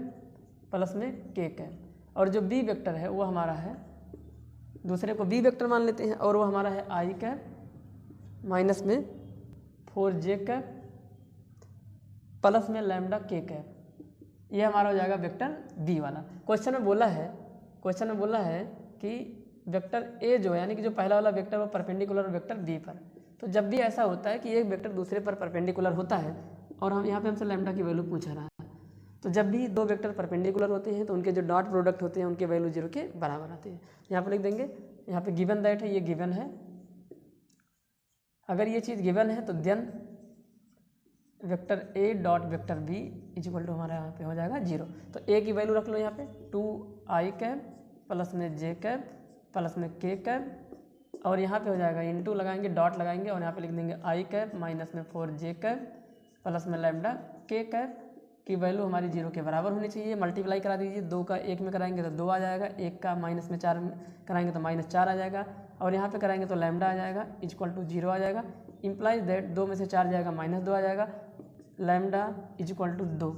प्लस में k कैप, और जो बी वेक्टर है वो हमारा है, दूसरे को बी वेक्टर मान लेते हैं, और वो हमारा है i कैप माइनस में 4j कैप प्लस में लैम्डा k कैप। ये हमारा हो जाएगा वेक्टर बी वाला। क्वेश्चन में बोला है कि वेक्टर ए जो है, यानी कि जो पहला वाला वेक्टर वो परपेंडिकुलर वेक्टर बी पर। तो जब भी ऐसा होता है कि एक वेक्टर दूसरे पर परपेंडिकुलर होता है और हम यहाँ पे हमसे लैम्डा की वैल्यू पूछ रहा है, तो जब भी 2 वेक्टर परपेंडिकुलर होते हैं तो उनके जो डॉट प्रोडक्ट होते हैं उनके वैल्यू 0 के बराबर आते हैं। यहाँ पर लिख देंगे, यहाँ पे गिवन दैट है, ये गिवन है, अगर ये चीज़ गिवन है तो then vector A dot vector B equal to हमारा यहाँ पे हो जाएगा 0। तो ए की वैल्यू रख लो यहाँ पे 2i कैप प्लस में j कैप प्लस में k कैप, और यहाँ पे हो जाएगा इनटू लगाएंगे, डॉट लगाएंगे और यहाँ पे लिख देंगे i कैप माइनस में 4j कैप प्लस में लैम्डा k कैप की वैल्यू हमारी 0 के बराबर होनी चाहिए। मल्टीप्लाई करा दीजिए, 2 का 1 में कराएंगे तो 2 आ जाएगा, 1 का माइनस में 4 कराएंगे तो -4 आ जाएगा, और यहाँ पे कराएंगे तो लैम्डा आ जाएगा इक्वल टू 0 आ जाएगा। इम्प्लाइज दैट 2 में से 4 जाएगा -2 आ जाएगा, लैम्डा इक्वल टू 2,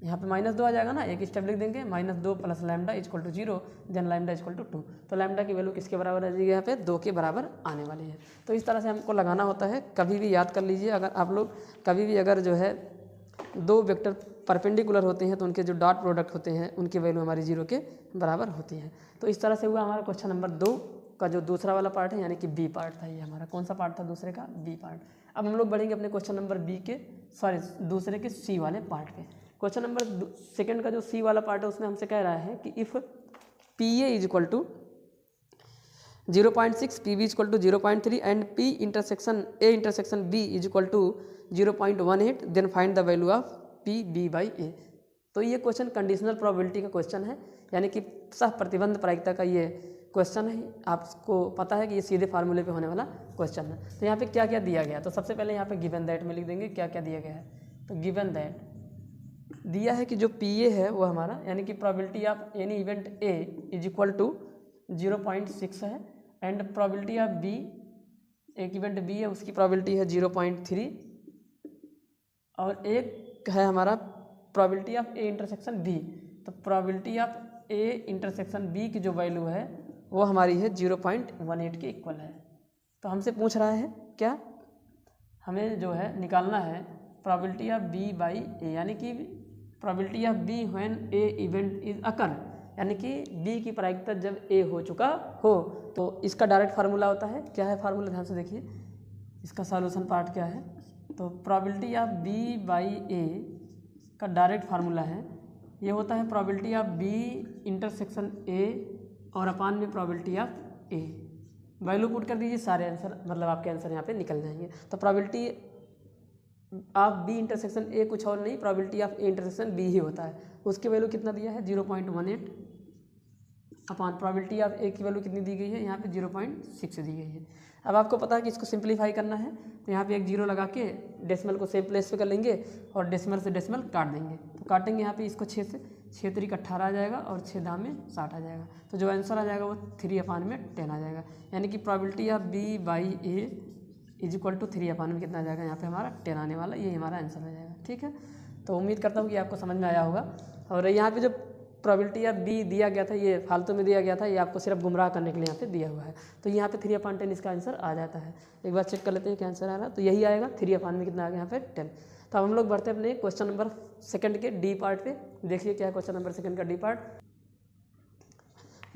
यहाँ पे -2 आ जाएगा ना, एक स्टेप लिख देंगे, -2 plus lambda equal to 0 then lambda equal to 2। तो लैम्डा की वैल्यू किसके बराबर आ जाएगी, यहाँ पे 2 के बराबर आने वाली है। तो इस तरह से हमको लगाना होता है। कभी भी याद कर लीजिए, अगर आप लोग कभी भी अगर जो है 2 वेक्टर परपेंडिकुलर होते हैं तो उनके जो डॉट प्रोडक्ट होते हैं उनकी वैल्यू हमारी 0 के बराबर होती है। तो इस तरह से हुआ हमारा क्वेश्चन नंबर 2 का जो दूसरा वाला पार्ट है, यानी कि बी पार्ट था। ये हमारा कौन सा पार्ट था, दूसरे का बी पार्ट। अब हम लोग बढ़ेंगे अपने क्वेश्चन नंबर दूसरे के सी वाले पार्ट पे। क्वेश्चन नंबर 2 का जो सी वाला पार्ट है उसमें हमसे कह रहा है कि if P A is equal to 0.6 P B is equal to 0.3 and P intersection A intersection B is equal to 0.18 then find the value of P B by A. तो ये क्वेश्चन कंडीशनल प्रोबेबिलिटी का question है, यानी कि सह प्रतिबंध प्रायिकता का ये क्वेश्चन है। आपको पता है कि ये सीधे फार्मूले पे होने वाला क्वेश्चन है। तो यहाँ पे क्या क्या दिया गया, तो सबसे पहले यहाँ पे गिवन दैट में लिख देंगे क्या क्या दिया गया है। तो गिवन दैट दिया है कि जो PA है वो हमारा यानी कि probability of any event A is equal to 0.6 है एंड प्रोबेबिलिटी ऑफ B, एक इवेंट B है उसकी प्रोबेबिलिटी है 0.3 और एक है हमारा probability of A intersection B। तो probability of A intersection B की जो वैल्यू है वो हमारी है 0.18 के इक्वल है। तो हमसे पूछ रहा है क्या, हमें जो है निकालना है probability of B by A, यानी कि probability of B when A event is occur, यानी कि B की प्रायिकता जब A हो चुका हो। तो इसका डायरेक्ट फार्मूला होता है, क्या है फार्मूला, ध्यान से देखिए इसका सॉल्यूशन पार्ट क्या है। तो probability of B by A का डायरेक्ट फार्मूला है, ये होता है probability of B intersection A और अपान में probability of A। Value put कर दीजिए, सारे आंसर मतलब आपके आंसर यहाँ पे निकल जाएंगे। तो probability of B intersection A कुछ और नहीं, probability of A intersection B ही होता है। उसकी वैल्यू कितना दिया है 0.18 अपान प्रोबेबिलिटी ऑफ A की वैल्यू कितनी दी गई है यहाँ पे 0.6 दी गई है। अब आपको पता है कि इसको सिंप्लीफाई करना है, तो यहाँ पे एक जीरो लगा के डेसिमल को सेम प्लेस पे कर लेंगे और डेसिमल से डेसिमल काट देंगे। तो काटेंगे यहाँ पे इसको 6 से, 6 3 18 आ जाएगा और 6 दाम में 60 आ जाएगा। तो जो आंसर आ जाएगा वो 3 अपान में 10 आ जाएगा, यानी कि probability of B by A is equal to 3 upon में कितना आ जाएगा यहाँ पे हमारा 10 आने वाला, ये हमारा आंसर हो जाएगा। ठीक है, तो उम्मीद करता हूँ कि आपको समझ में आया होगा। और यहाँ पे जो प्रोबेबिलिटी ऑफ B दिया गया था, ये फालतू में दिया गया था, ये आपको सिर्फ गुमराह करने के लिए यहाँ पे दिया हुआ है। तो यहाँ पे 3 अपान 10 इसका आंसर आ जाता है। एक बार चेक कर लेते हैं क्या आंसर आ रहा है। तो यही आएगा, 3 अपान में कितना आ गया यहाँ पे 10। तो अब हम लोग बढ़ते हैं अपने क्वेश्चन नंबर सेकंड के डी पार्ट पे। देखिए क्या क्वेश्चन नंबर सेकंड का डी पार्ट,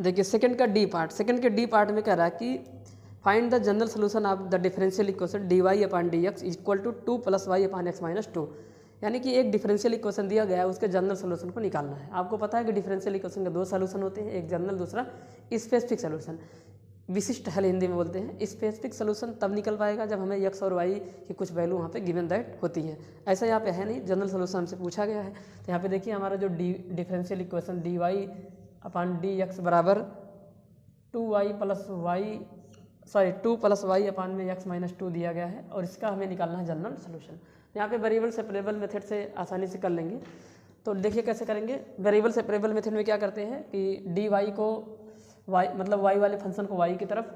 देखिए सेकंड का डी पार्ट। सेकंड के डी पार्ट में कह रहा है कि find the general solution of the differential equation dy upon dx equal to 2 + y upon x minus 2। यानी कि एक डिफरेंशियल इक्वेशन दिया गया है, उसके जनरल सोल्यूशन को निकालना है। आपको पता है कि डिफरेंशियल इक्वेशन के 2 सोल्यूशन होते हैं, एक जनरल दूसरा स्पेसिफिक सोल्यूशन, विशिष्ट हल हिंदी में बोलते हैं। स्पेसिफिक सोल्यूशन तब निकल पाएगा जब हमें x और y की कुछ वैल्यू वहाँ पे गिवन दैट होती है। ऐसा यहाँ पे है नहीं, जनरल सोल्यूशन हमसे पूछा गया है। तो यहाँ पे देखिए हमारा जो differential equation dy upon dx बराबर 2 + y अपान में x माइनस 2 दिया गया है और इसका हमें निकालना है जनरल सोल्यूशन। यहाँ पे वेरिएबल सेपरेबल मेथड से आसानी से कर लेंगे। तो देखिए कैसे करेंगे, वेरिएबल सेपरेबल मेथड में क्या करते हैं कि dy को y मतलब y वाले फंक्शन को y की तरफ,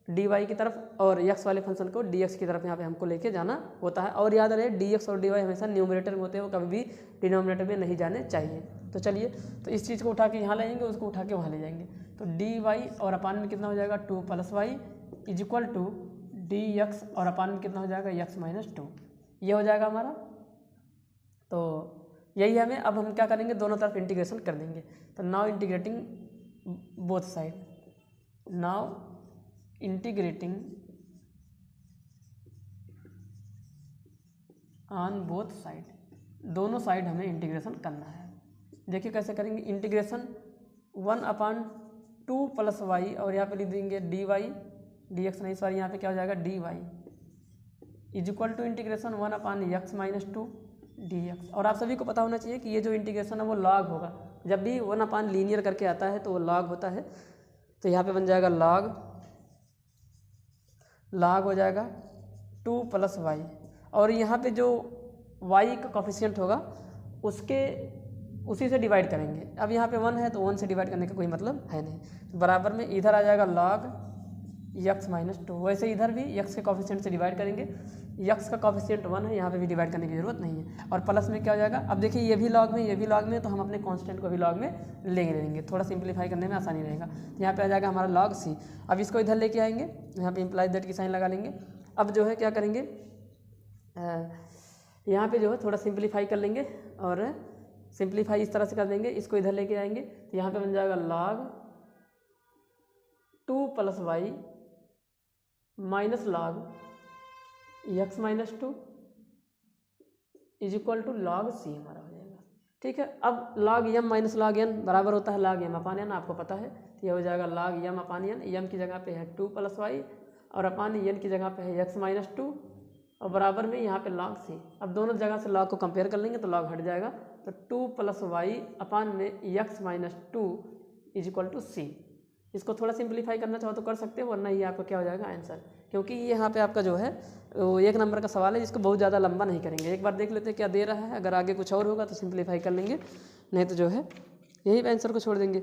dy की तरफ और x वाले फंक्शन को dx की तरफ यहाँ पे हमको लेके जाना होता है। और याद रहे dx और dy हमेशा न्यूमरेटर में होते हैं, वो कभी भी डिनोमिनेटर में नहीं जाने चाहिए। तो चलिए, तो इस चीज़ को उठा के यहाँ ले जाएंगे, उसको उठा के वहाँ ले जाएंगे। तो dy और अपान में कितना हो जाएगा 2 + y is equal to dx और अपान में कितना हो जाएगा x माइनस 2, ये हो जाएगा हमारा। तो यही हमें, अब हम क्या करेंगे, दोनों तरफ इंटीग्रेशन कर देंगे। तो now integrating both side, now integrating on both side, दोनों साइड हमें इंटीग्रेशन करना है। देखिए कैसे करेंगे, इंटीग्रेशन 1 अपान 2 + y और यहाँ पे लिख देंगे dx नहीं सॉरी, यहाँ पे क्या हो जाएगा dy is equal to integration 1 upon x minus 2 dx। और आप सभी को पता होना चाहिए कि ये जो इंटीग्रेशन है वो लॉग होगा। जब भी 1 अपान लीनियर करके आता है तो वो लॉग होता है। तो यहाँ पे बन जाएगा लॉग हो जाएगा 2 + y और यहाँ पे जो y का कोफिशिएंट होगा उसी से डिवाइड करेंगे। अब यहाँ पे 1 है तो 1 से डिवाइड करने का कोई मतलब है नहीं, तो बराबर में इधर आ जाएगा log x माइनस 2। वैसे इधर भी x के कोफिशिएंट से डिवाइड करेंगे, x का कोफिशिएंट 1 है, यहाँ पे भी डिवाइड करने की जरूरत नहीं है। और प्लस में क्या हो जाएगा, अब देखिए ये भी लॉग में, ये भी लॉग में, तो हम अपने कांस्टेंट को भी लॉग में लेंगे, थोड़ा सिंप्लीफाई करने में आसानी रहेगा। यहाँ पे आ जाएगा हमारा log c। अब इसको इधर लेके आएंगे, यहाँ पे इम्प्लाइज दैट की साइन लगा लेंगे। अब जो है क्या करेंगे, यहाँ पे जो है थोड़ा सिंप्लीफाई कर लेंगे और सिंप्लीफाई इस तरह से कर देंगे, इसको इधर लेके आएंगे तो यहाँ पे बन जाएगा log 2 + y minus log x minus 2 is equal to log c हमारा हो जाएगा। ठीक है, अब log m minus log n बराबर होता है log m अपान n, आपको पता है। तो यह हो जाएगा log m अपान n, m की जगह पे है 2 + y और अपान n की जगह पे है x माइनस 2 और बराबर में यहाँ पे log c। अब दोनों जगह से log को कंपेयर कर लेंगे तो log हट जाएगा। तो 2 + y अपान में x minus 2 is equal to c। इसको थोड़ा सिंप्लीफाई करना चाहो तो कर सकते हो, वरना ये आपका क्या हो जाएगा आंसर, क्योंकि ये यहाँ पे आपका जो है वो 1 नंबर का सवाल है जिसको बहुत ज़्यादा लंबा नहीं करेंगे। एक बार देख लेते हैं क्या दे रहा है, अगर आगे कुछ और होगा तो सिंप्लीफाई कर लेंगे, नहीं तो जो है यही आंसर को छोड़ देंगे।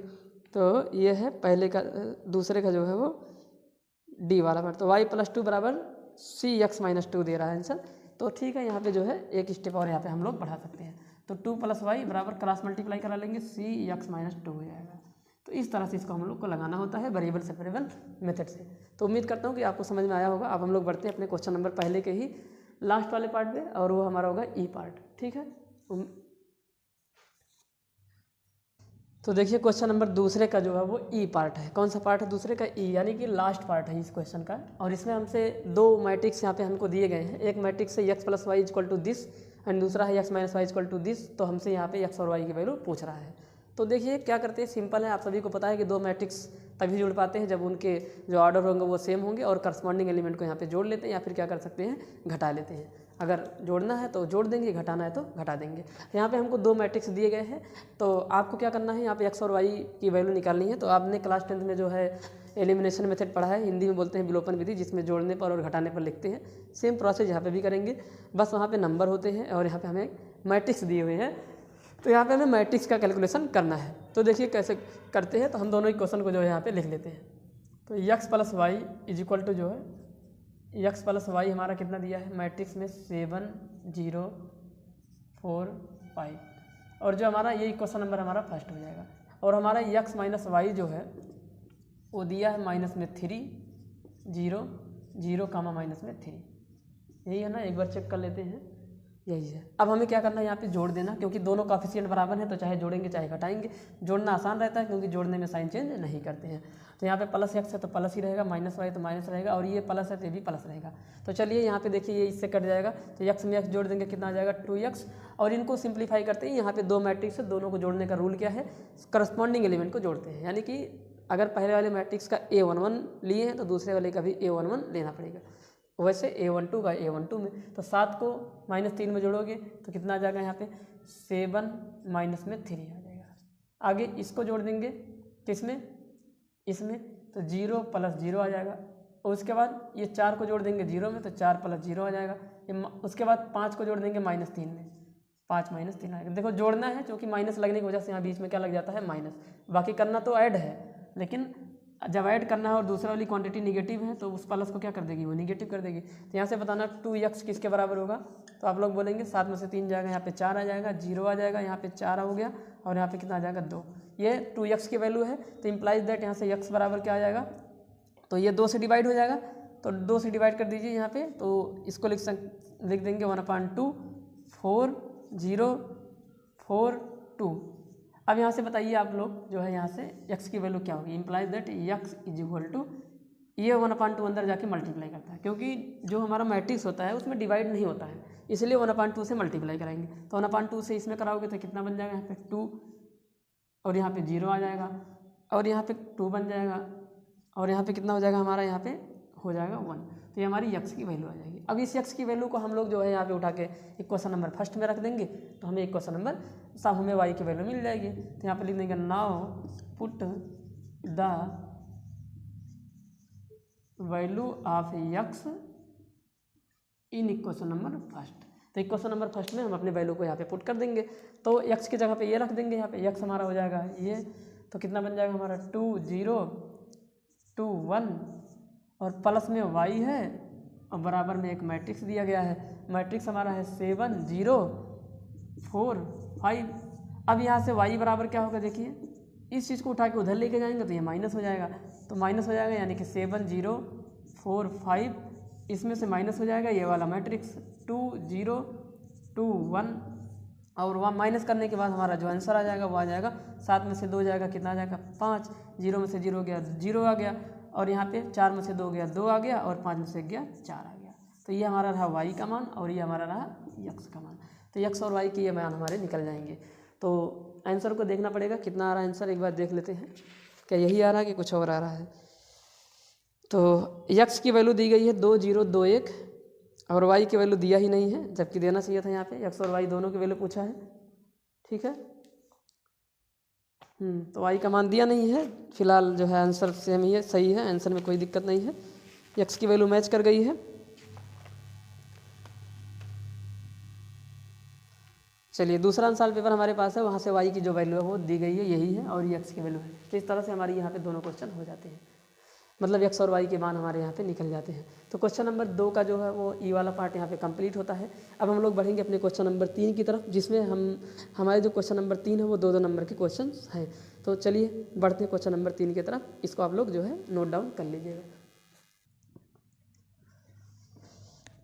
तो ये है पहले का, दूसरे का जो है वो डी वाला पार्ट। तो y+2 बराबर cx-2 दे रहा है आंसर। तो ठीक है, यहाँ पे जो है एक स्टेप और यहाँ पे हम लोग बढ़ा सकते हैं। तो 2 + y बराबर क्रॉस मल्टीप्लाई करा लेंगे, cx-2 हो जाएगा। तो इस तरह से इसको हम लोग को लगाना होता है वेरिएबल सेपरेबल मेथड से। तो उम्मीद करता हूँ कि आपको समझ में आया होगा। अब हम लोग बढ़ते हैं अपने क्वेश्चन नंबर पहले के ही लास्ट वाले पार्ट पे, और वो हमारा होगा ई पार्ट। ठीक है, तो देखिए क्वेश्चन नंबर दूसरे का जो है वो ई पार्ट है। कौन सा पार्ट है दूसरे का? ई, यानी कि लास्ट पार्ट है इस क्वेश्चन का। और इसमें हमसे 2 मैट्रिक्स यहाँ पे हमको दिए गए हैं। एक मैट्रिक्स है x + y = दिस एंड दूसरा है x - y = दिस। तो हमसे यहाँ पे x और y की वैल्यू पूछ रहा है। तो देखिए क्या करते हैं, सिंपल है, आप सभी को पता है कि 2 मैट्रिक्स तभी जुड़ पाते हैं जब उनके जो ऑर्डर होंगे वो सेम होंगे, और करस्पॉन्डिंग एलिमेंट को यहाँ पे जोड़ लेते हैं, या फिर क्या कर सकते हैं, घटा लेते हैं। अगर जोड़ना है तो जोड़ देंगे, घटाना है तो घटा देंगे। यहाँ पे हमको 2 मैट्रिक्स दिए गए हैं, तो आपको क्या करना है, यहाँ पे x और y की वैल्यू निकालनी है। तो आपने क्लास 10th में जो है एलिमिनेशन मेथड पढ़ा है, हिंदी में बोलते हैं विलोपन विधि, जिसमें जोड़ने पर और घटाने पर लिखते हैं। सेम प्रोसेस यहाँ पे भी करेंगे, बस वहाँ पे नंबर होते हैं और यहाँ पे हमें मैट्रिक्स दिए हुए हैं। तो यहाँ पे हमें मैट्रिक्स का कैलकुलेशन करना है। तो देखिए कैसे करते हैं। तो हम दोनों ही क्वेश्चन को जो है यहाँ पे लिख लेते हैं। तो x + y = जो है x + y हमारा कितना दिया है मैट्रिक्स में 7 0 4 5, और जो हमारा यही क्वेश्चन नंबर हमारा फर्स्ट हो जाएगा। और हमारा x - y जो है वो दिया है माइनस में 3 0 0, -3, यही है ना। एक बार चेक कर लेते हैं, यही है। अब हमें क्या करना है, यहाँ पे जोड़ देना, क्योंकि दोनों कोएफिशिएंट बराबर हैं तो चाहे जोड़ेंगे चाहे घटाएंगे। जोड़ना आसान रहता है क्योंकि जोड़ने में साइन चेंज नहीं करते हैं। तो यहाँ पे +x है तो प्लस ही रहेगा, -y तो माइनस रहेगा, और ये प्लस है तो ये भी प्लस रहेगा। तो चलिए यहाँ पे देखिए ये इससे कट जाएगा, तो x में x जोड़ देंगे, कितना आ जाएगा 2x। और इनको सिंप्लीफाई करते हैं, यहाँ पे 2 मैट्रिक्स है, दोनों को जोड़ने का रूल क्या है, करस्पॉन्डिंग एलिमेंट को जोड़ते हैं। यानी कि अगर पहले वाले मैट्रिक्स का A11 लिए हैं तो दूसरे वाले का भी A11 लेना पड़ेगा। वैसे A12 का A12 में, तो 7 को -3 में जोड़ोगे तो कितना आ जाएगा, यहाँ पे 7 - 3 आ जाएगा। आगे इसको जोड़ देंगे किसमें, इसमें, तो 0 + 0 आ जाएगा। और उसके बाद ये 4 को जोड़ देंगे 0 में, तो 4 + 0 आ जाएगा। उसके बाद 5 को जोड़ देंगे -3 में, 5 - 3 आएगा। देखो जोड़ना है, क्योंकि माइनस लगने की वजह से यहाँ बीच में क्या लग जाता है, माइनस। बाकी करना तो ऐड है, लेकिन जब ऐड करना है और दूसरा वाली क्वांटिटी निगेटिव है तो उस प्लस को क्या कर देगी, वो निगेटिव कर देगी। तो यहाँ से बताना 2x किसके बराबर होगा, तो आप लोग बोलेंगे 7 में से 3 जाएगा, यहाँ पे 4 आ जाएगा, 0 आ जाएगा, यहाँ पे 4 हो गया, और यहाँ पे कितना आ जाएगा 2। ये 2x की वैल्यू है, तो इम्प्लाइज दैट यहाँ से x बराबर क्या आ जाएगा, तो ये 2 से डिवाइड हो जाएगा। तो 2 से डिवाइड कर दीजिए यहाँ पे, तो इसको लिख देंगे 1/2 4 0 4 2। अब यहाँ से बताइए आप लोग जो है, यहाँ से x की वैल्यू क्या होगी, इम्प्लाइज दैट x = ये 1/2 अंदर जाके मल्टीप्लाई करता है, क्योंकि जो हमारा मैट्रिक्स होता है उसमें डिवाइड नहीं होता है, इसलिए 1/2 से मल्टीप्लाई कराएंगे। तो 1/2 से इसमें कराओगे तो कितना बन जाएगा, यहाँ पे 2, और यहाँ पे 0 आ जाएगा, और यहाँ पे 2 बन जाएगा, और यहाँ पे कितना हो जाएगा हमारा, यहाँ पे हो जाएगा 1। तो ये हमारी x की वैल्यू आ जाएगी। अब इस x की वैल्यू को हम लोग जो है यहाँ पे उठा के एक क्वेश्चन नंबर फर्स्ट में रख देंगे, तो हमें एक क्वेश्चन नंबर सब हमें y की वैल्यू मिल जाएगी। तो यहाँ पे लिख देंगे now put the value of x in equation number first. तो इक्वेशन नंबर फर्स्ट में हम अपने वैल्यू को यहाँ पे पुट कर देंगे। तो x की जगह पे ये रख देंगे, यहाँ पे x हमारा हो जाएगा ये, तो कितना बन जाएगा हमारा 2 0 2 1, और प्लस में y है, और बराबर में एक मैट्रिक्स दिया गया है। मैट्रिक्स हमारा है 7 0 4 5। अब यहाँ से y बराबर क्या होगा, देखिए इस चीज़ को उठा के उधर लेके जाएंगे तो ये माइनस हो जाएगा, तो माइनस हो जाएगा, यानी कि 7 0 4 5, इसमें से माइनस हो जाएगा ये वाला मैट्रिक्स 2 0 2 1, और वहाँ माइनस करने के बाद हमारा जो आंसर आ जाएगा वो आ जाएगा 7 में से 2 जाएगा, कितना आ जाएगा 5, 0 में से 0 गया 0 आ गया, और यहाँ पे 4 में से 2 गया 2 आ गया, और 5 में से गया 4 आ गया। तो ये हमारा रहा y का मान, और ये हमारा रहा x का मान। तो x और y के ये मान हमारे निकल जाएंगे। तो आंसर को देखना पड़ेगा कितना आ रहा है आंसर, एक बार देख लेते हैं, क्या यही आ रहा है कि कुछ और आ रहा है। तो x की वैल्यू दी गई है 2 0 2 1, और y की वैल्यू दिया ही नहीं है, जबकि देना चाहिए था। यहाँ पे x और y दोनों की वैल्यू पूछा है, ठीक है। तो y का मान दिया नहीं है, फिलहाल जो है आंसर सेम ही है, सही है, आंसर में कोई दिक्कत नहीं है। x की वैल्यू मैच कर गई है, चलिए दूसरा आंसर पेपर हमारे पास है, वहाँ से y की जो वैल्यू है वो दी गई है, यही है, और ये x की वैल्यू है। तो इस तरह से हमारे यहाँ पे दोनों क्वेश्चन हो जाते हैं, मतलब x और y के मान हमारे यहाँ पे निकल जाते हैं। तो क्वेश्चन नंबर 2 का जो है वो ई वाला पार्ट यहाँ पे कंप्लीट होता है। अब हम लोग बढ़ेंगे अपने क्वेश्चन नंबर 3 की तरफ, जिसमें हमारे जो क्वेश्चन नंबर 3 है वो 2-2 नंबर के क्वेश्चन हैं। तो चलिए बढ़ते हैं क्वेश्चन नंबर 3 की तरफ, इसको आप लोग जो है नोट डाउन कर लीजिएगा।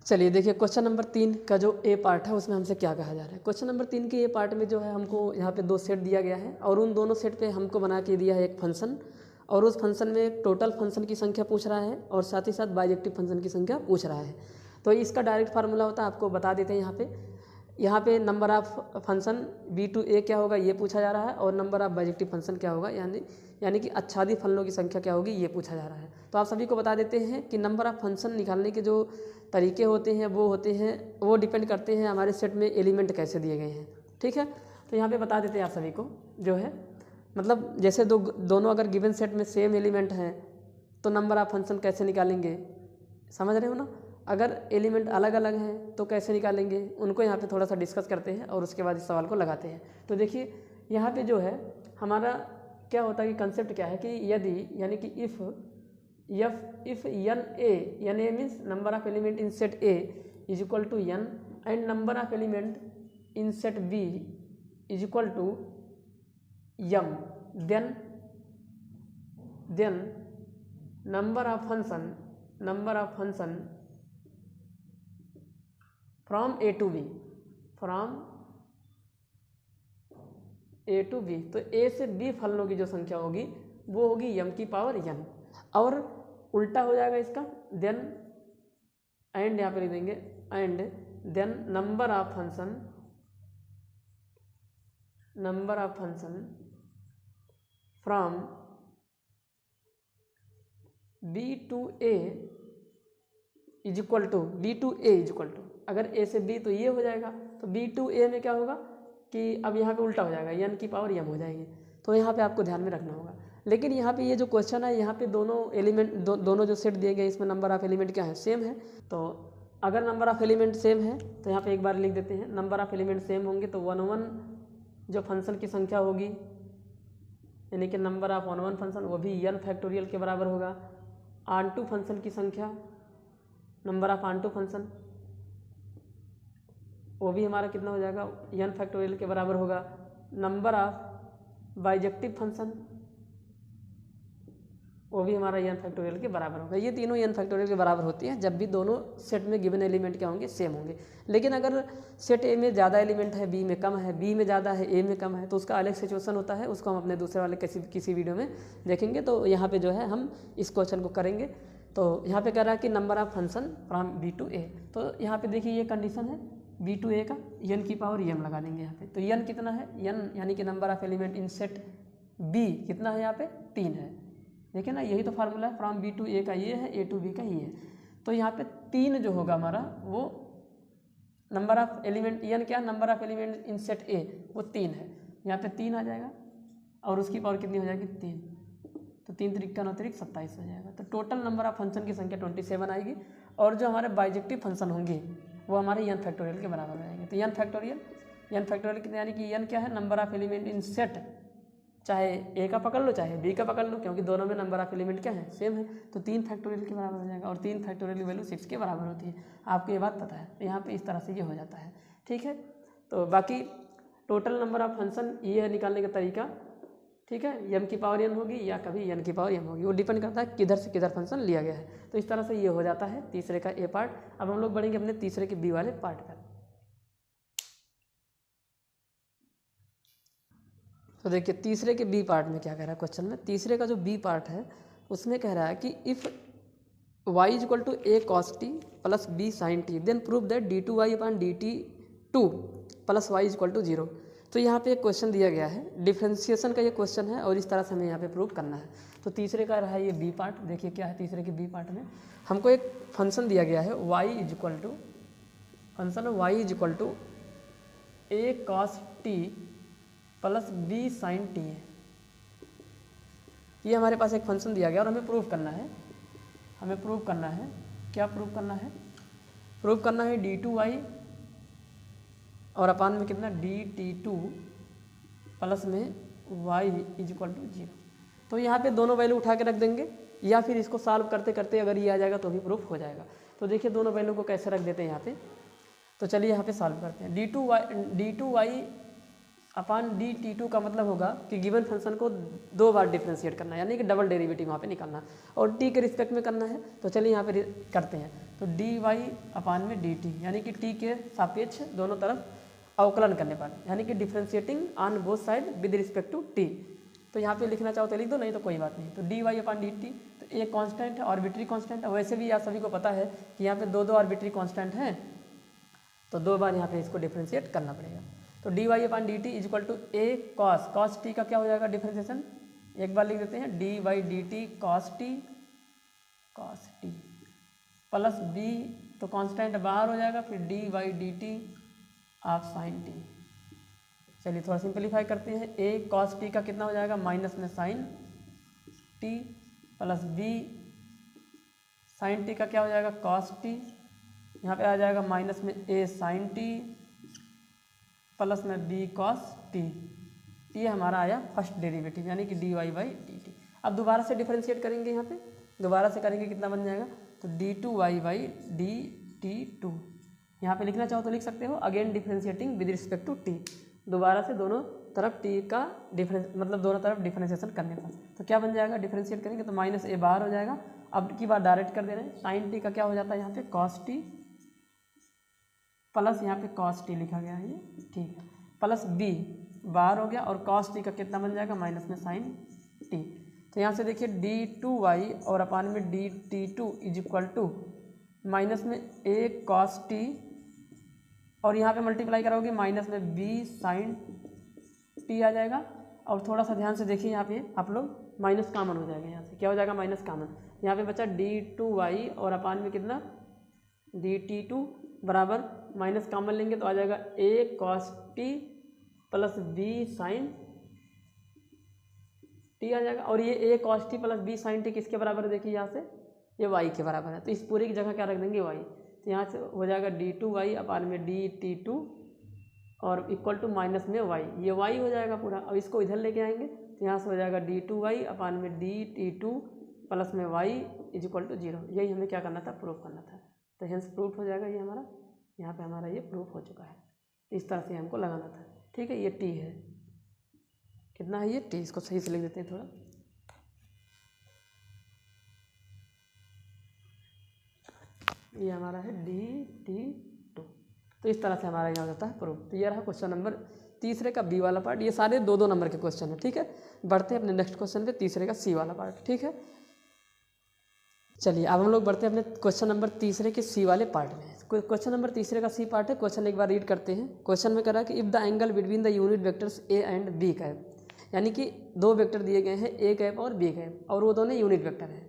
चलिए देखिए क्वेश्चन नंबर 3 का जो ए पार्ट है उसमें हमसे क्या कहा जा रहा है। क्वेश्चन नंबर 3 के ए पार्ट में जो है हमको यहाँ पे 2 सेट दिया गया है, और उन दोनों सेट पे हमको बना के दिया है एक फंक्शन, और उस फंक्शन में टोटल फंक्शन की संख्या पूछ रहा है और साथ ही साथ बाइजेक्टिव फंक्शन की संख्या पूछ रहा है। तो इसका डायरेक्ट फार्मूला होता है, आपको बता देते हैं यहाँ पे नंबर ऑफ फंक्शन b/a क्या होगा ये पूछा जा रहा है, और नंबर ऑफ बाइजेक्टिव फंक्शन क्या होगा यानी कि आच्छादित फलनों की संख्या क्या होगी ये पूछा जा रहा है। तो आप सभी को बता देते हैं कि नंबर ऑफ फंक्शन निकालने के जो तरीके होते हैं वो डिपेंड करते हैं हमारे सेट में एलिमेंट कैसे दिए गए हैं। ठीक है, तो यहाँ पे बता देते हैं आप सभी को जो है, मतलब जैसे दोनों अगर गिवन सेट में सेम एलिमेंट हैं तो नंबर ऑफ फंक्शन कैसे निकालेंगे, समझ रहे हो ना। अगर एलिमेंट अलग अलग हैं तो कैसे निकालेंगे, उनको यहाँ पे थोड़ा सा डिस्कस करते हैं और उसके बाद इस सवाल को लगाते हैं। तो देखिए यहाँ पे जो है हमारा क्या होता है कि कंसेप्ट क्या है कि यदि यानी कि if N A means number of element in set A is equal to N and number of element in set B is equal to m, then number of function from a to b, तो a से b फलनों की जो संख्या होगी वो होगी m की पावर n, और उल्टा हो जाएगा इसका देन एंड यहाँ पे लिख देंगे and then number of function from b to a is equal to अगर a से b तो ये हो जाएगा, तो b to a में क्या होगा कि अब यहाँ पे उल्टा हो जाएगा, n की पावर m हो जाएगी। तो यहाँ पे आपको ध्यान में रखना होगा। लेकिन यहाँ पे ये जो क्वेश्चन है यहाँ पे दोनों एलिमेंट दोनों जो सेट दिए गए इसमें नंबर ऑफ एलिमेंट क्या है, सेम है। तो अगर नंबर ऑफ एलिमेंट सेम है तो यहाँ पे एक बार लिख देते हैं, नंबर ऑफ एलिमेंट सेम होंगे तो 1 जो फंक्शन की संख्या होगी यानी कि नंबर ऑफ 1 फंक्शन वो भी n फैक्टोरियल के बराबर होगा। ऑन2 फंक्शन की संख्या नंबर ऑफ ऑन2 फंक्शन वो भी हमारा कितना हो जाएगा n फैक्टोरियल के बराबर होगा। नंबर ऑफ बाइजेक्टिव फंक्शन वो भी हमारा n फैक्टोरियल के बराबर होगा। ये तीनों n फैक्टोरियल के बराबर होती है जब भी दोनों सेट में गिवन एलिमेंट क्या होंगे, सेम होंगे। लेकिन अगर सेट ए में ज़्यादा एलिमेंट है, बी में कम है, बी में ज़्यादा है, ए में कम है, तो उसका अलग सिचुएशन होता है, उसको हम अपने दूसरे वाले किसी वीडियो में देखेंगे। तो यहाँ पे जो है हम इस क्वेश्चन को करेंगे। तो यहाँ पे कह रहा है कि number of function from B to A, तो यहाँ पे देखिए ये कंडीशन है बी टू ए का, n की पावर m लगा देंगे यहाँ पे। तो n कितना है, n यानी कि number of element in set b कितना है, यहाँ पे 3 है। देखिए ना, यही तो फार्मूला है, फ्रॉम बी टू ए का ये है, ए टू बी का ये है। तो यहाँ पे 3 जो होगा हमारा वो नंबर ऑफ एलिमेंट n क्या, number of element in set ए वो 3 है, यहाँ पे 3 आ जाएगा और उसकी पावर कितनी हो जाएगी 3, तो 3 3 9 3 27 हो जाएगा। तो टोटल नंबर ऑफ फंक्शन की संख्या 27 आएगी, और जो हमारे बाइजेक्टिव फंक्शन होंगे वो हमारे n फैक्टोरियल के बराबर हो जाएंगे। तो n फैक्टोरियल कितने, यानी कि n क्या है, number of element in set, चाहे ए का पकड़ लो चाहे बी का पकड़ लो, क्योंकि दोनों में नंबर ऑफ एलिमेंट क्या है, सेम है। तो 3 फैक्टोरियल के बराबर हो जाएगा, और 3 फैक्टोरियल की वैल्यू 6 के बराबर होती है। आपको ये बात पता है, तो यहाँ पे इस तरह से ये हो जाता है। ठीक है, तो बाकी टोटल नंबर ऑफ फंक्शन ये है निकालने का तरीका। ठीक है, m की पावर n होगी या कभी n की पावर m होगी, वो डिपेंड करता है किधर से किधर फंक्शन लिया गया है। तो इस तरह से ये हो जाता है तीसरे का ए पार्ट। अब हम लोग बढ़ेंगे अपने तीसरे के बी वाले पार्ट पर। तो देखिए तीसरे के बी पार्ट में क्या कह रहा है क्वेश्चन में। तीसरे का जो बी पार्ट है उसमें कह रहा है कि if y is equal to a cos t plus b sin t then prove that d2y upon dt2 plus y is equal to 0। तो यहाँ पे एक क्वेश्चन दिया गया है, डिफ्रेंशिएशन का ये क्वेश्चन है, और इस तरह से हमें यहाँ पे प्रूव करना है। तो तीसरे का रहा है ये बी पार्ट। देखिए क्या है तीसरे के बी पार्ट में, हमको एक फंक्शन दिया गया है y is equal to a cos t plus b sin t है। ये हमारे पास एक फंक्शन दिया गया और हमें प्रूव करना है। क्या प्रूव करना है, d2y और अपान में कितना dt2 प्लस में y इक्वल टू 0। तो यहाँ पे दोनों वैल्यू उठा के रख देंगे या फिर इसको सॉल्व करते करते अगर ये आ जाएगा तो भी प्रूफ हो जाएगा। तो देखिए दोनों वैल्यू को कैसे रख देते हैं यहाँ पे। तो चलिए यहाँ पे सॉल्व करते हैं। d2y अपान dt2 का मतलब होगा कि गिवन फंक्शन को 2 बार डिफ्रेंशिएट करना है, यानी कि डबल डेरिवेटिव वहाँ पे निकालना है और t के रिस्पेक्ट में करना है। तो चलिए यहाँ पे करते हैं। तो dy अपान में dt यानी कि t के सापेक्ष दोनों तरफ अवकलन करने पर, यानी कि differentiating on both side with respect to t। तो यहाँ पे लिखना चाहो तो लिख दो, नहीं तो कोई बात नहीं। तो dy अपान dt, तो एक कांस्टेंट है, आर्बिट्री कांस्टेंट है। वैसे भी आप सभी को पता है कि यहाँ पे दो आर्बिट्री कांस्टेंट हैं, तो 2 बार यहाँ पे इसको डिफ्रेंशिएट करना पड़ेगा। तो dy upon dt equal to a cos t का क्या हो जाएगा डिफ्रेंशिएशन, एक बार लिख देते हैं dy dt cos t plus b, तो कांस्टेंट बाहर हो जाएगा, फिर dy dt of sin t। चलिए थोड़ा सिंपलीफाई करते हैं। a cos t का कितना हो जाएगा माइनस में sin t plus b sin t का क्या हो जाएगा cos t, यहाँ पे आ जाएगा माइनस में a sin t प्लस में b cos t। ये हमारा आया फर्स्ट डेरिवेटिव यानी कि dy बाई dt। अब दोबारा से डिफरेंशिएट करेंगे, यहाँ पे दोबारा से करेंगे कितना बन जाएगा, तो d2y बाई dt2। यहाँ पे लिखना चाहो तो लिख सकते हो, again differentiating with respect to t। दोबारा से दोनों तरफ t का डिफरेंस मतलब दोनों तरफ डिफरेंशिएशन करने पर तो क्या बन जाएगा, डिफरेंशिएट करेंगे तो माइनस a बाहर हो जाएगा। अब की बार डायरेक्ट कर दे रहे हैं, साइन t का क्या हो जाता है यहाँ पे cos t प्लस यहाँ पे cos t लिखा गया है ये, ठीक है, प्लस b बाहर हो गया और cos t का कितना बन जाएगा माइनस में sin t। तो यहाँ से देखिए d2y और अपान में dt2 is equal to minus में a cos t और यहाँ पे मल्टीप्लाई करोगे माइनस में b sin t आ जाएगा। और थोड़ा सा ध्यान से देखिए यहाँ पे आप लोग, माइनस कॉमन हो जाएगा, यहाँ से क्या हो जाएगा माइनस कॉमन। यहाँ पे बचा d2y और अपान में कितना dt2 बराबर माइनस कॉमन लेंगे तो आ जाएगा a cos t plus b sin t आ जाएगा। और ये a cos t plus b sin t किसके बराबर है, देखिए यहाँ से ये y के बराबर है। तो इस पूरे की जगह क्या रख देंगे y, तो यहाँ से हो जाएगा d2y अपान में dt2 और इक्वल टू माइनस में y, ये y हो जाएगा पूरा। अब इसको इधर लेके आएंगे तो यहाँ से हो जाएगा d2y अपान में dt2 प्लस में y इज इक्वल टू 0। यही हमें क्या करना था, प्रूफ करना था। तो हेंस प्रूफ हो जाएगा ये हमारा, यहाँ पे हमारा ये प्रूफ हो चुका है। इस तरह से हमको लगाना था, ठीक है। ये t है, कितना है ये t, इसको सही से लिख देते हैं थोड़ा। ये हमारा है dt2। तो इस तरह से हमारा यहाँ होता है प्रूफ। तो ये रहा क्वेश्चन नंबर तीसरे का बी वाला पार्ट। ये सारे 2-2 नंबर के क्वेश्चन है, ठीक है। बढ़ते हैं अपने नेक्स्ट क्वेश्चन पे, तीसरे का सी वाला पार्ट, ठीक है। चलिए अब हम लोग बढ़ते हैं अपने क्वेश्चन नंबर तीसरे के सी वाले पार्ट में। क्वेश्चन नंबर तीसरे का सी पार्ट है। क्वेश्चन एक बार रीड करते हैं। क्वेश्चन में कह रहा है कि if the angle between the unit vectors A and B cap, यानी कि 2 वेक्टर दिए गए हैं ए कैप और बी कैप और वो दोनों यूनिट वेक्टर हैं,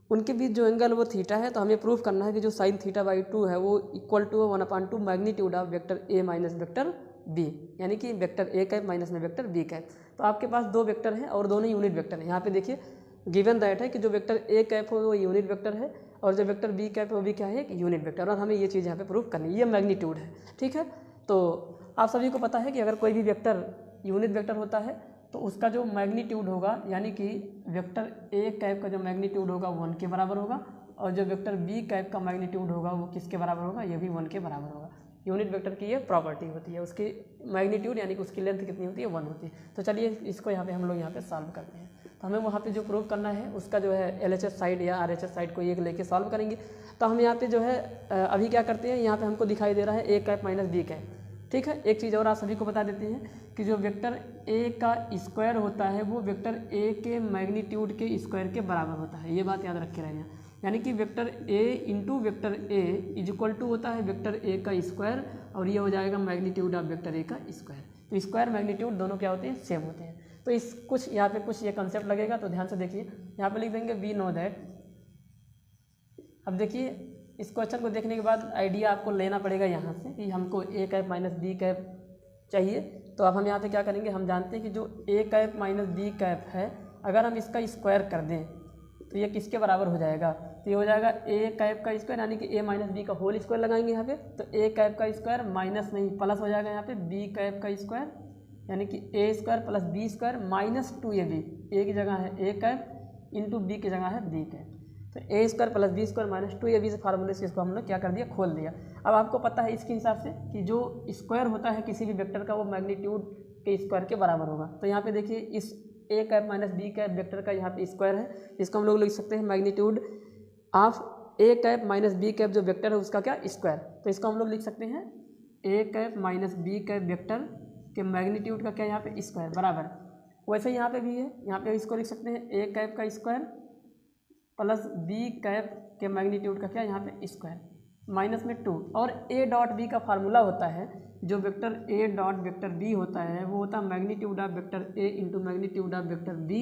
उनके बीच जो एंगल वो थीटा है। तो हमें प्रूफ करना है कि जो साइन थीटा बाई 2 है वो equal to 1/2 magnitude of vector A minus vector B, यानी कि वेक्टर ए कैप माइनस में वेक्टर बी कैप। तो आपके पास 2 वेक्टर हैं और दोनों यूनिट वेक्टर हैं। यहाँ पे देखिए गिवन दैट है कि जो वेक्टर ए कैप हो वो यूनिट वेक्टर है और जो वेक्टर बी कैप है वो भी क्या है, एक यूनिट वेक्टर। और हमें ये चीज़ यहाँ पे प्रूफ करनी है, ये मैग्नीट्यूड है, ठीक है। तो आप सभी को पता है कि अगर कोई भी वेक्टर यूनिट वेक्टर होता है तो उसका जो मैग्नीट्यूड होगा, यानी कि वेक्टर ए कैप का जो मैग्नीट्यूड होगा 1 के बराबर होगा और जो वेक्टर बी कैप का मैग्नीट्यूड होगा वो किसके बराबर होगा, ये भी 1 के बराबर होगा। यूनिट वेक्टर की ये प्रॉपर्टी होती है, उसकी मैग्नीट्यूड यानी कि उसकी लेंथ कितनी होती है, 1 होती है। तो चलिए इसको यहाँ पे हम लोग यहाँ पे सॉल्व करते हैं। तो हमें वहाँ पे जो प्रूव करना है उसका जो है LHS साइड या RHS साइड को एक लेके सॉल्व करेंगे। तो हम यहाँ पे जो है अभी क्या करते हैं, यहाँ पे हमको दिखाई दे रहा है ए कैप माइनस बी कैप, ठीक है। एक चीज़ और आप सभी को बता देते हैं कि जो वेक्टर ए का स्क्वायर होता है वो वेक्टर ए के मैग्नीट्यूड के स्क्वायर के बराबर होता है, ये बात याद रखे रहना। यानी कि vector A into vector A is equal to होता है वेक्टर ए का स्क्वायर और ये हो जाएगा मैग्नीट्यूड ऑफ वेक्टर ए का स्क्वायर। तो स्क्वायर मैग्नीट्यूड दोनों क्या होते हैं, सेम होते हैं। तो इस कुछ यहाँ पे कुछ ये कंसेप्ट लगेगा, तो ध्यान से देखिए। यहाँ पे लिख देंगे वी नो दैट। अब देखिए इस क्वेश्चन को देखने के बाद आइडिया आपको लेना पड़ेगा यहाँ से कि हमको ए कैप माइनस बी कैप चाहिए। तो अब हम यहाँ पे क्या करेंगे, हम जानते हैं कि जो ए कैप माइनस बी कैप है अगर हम इसका स्क्वायर कर दें तो ये किसके बराबर हो जाएगा, तो ये हो जाएगा ए कैप का स्क्वायर यानी कि ए माइनस बी का होल स्क्वायर लगाएंगे यहाँ पे, तो ए कैप का स्क्वायर माइनस नहीं प्लस हो जाएगा यहाँ पे बी कैप का स्क्वायर यानी कि A square plus B square minus 2ab, A की जगह है ए कैप इंटू बी की जगह है बी कैप, तो A square plus B square minus 2ab से फार्मूले से इसको हम लोग क्या कर दिया, खोल दिया। अब आपको पता है इसके हिसाब से कि जो स्क्वायर होता है किसी भी वेक्टर का वो मैग्नीट्यूड के स्क्वायर के बराबर होगा। तो यहाँ पे देखिए इस A cap minus B cap vector का यहाँ पे स्क्वायर है, इसको हम लोग लिख सकते हैं magnitude of A cap minus B cap जो वेक्टर है उसका क्या स्क्वायर, तो इसको हम लोग लिख सकते हैं A cap minus B cap vector के मैग्नीट्यूड का क्या यहाँ पे स्क्वायर बराबर। वैसे यहाँ पे भी है, यहाँ पे इसको लिख सकते हैं ए कैप का स्क्वायर प्लस बी कैप के मैग्नीट्यूड का क्या यहाँ पे स्क्वायर माइनस में 2, और ए डॉट बी का फार्मूला होता है जो vector A dot vector B होता है वो होता है magnitude of vector A into magnitude of vector B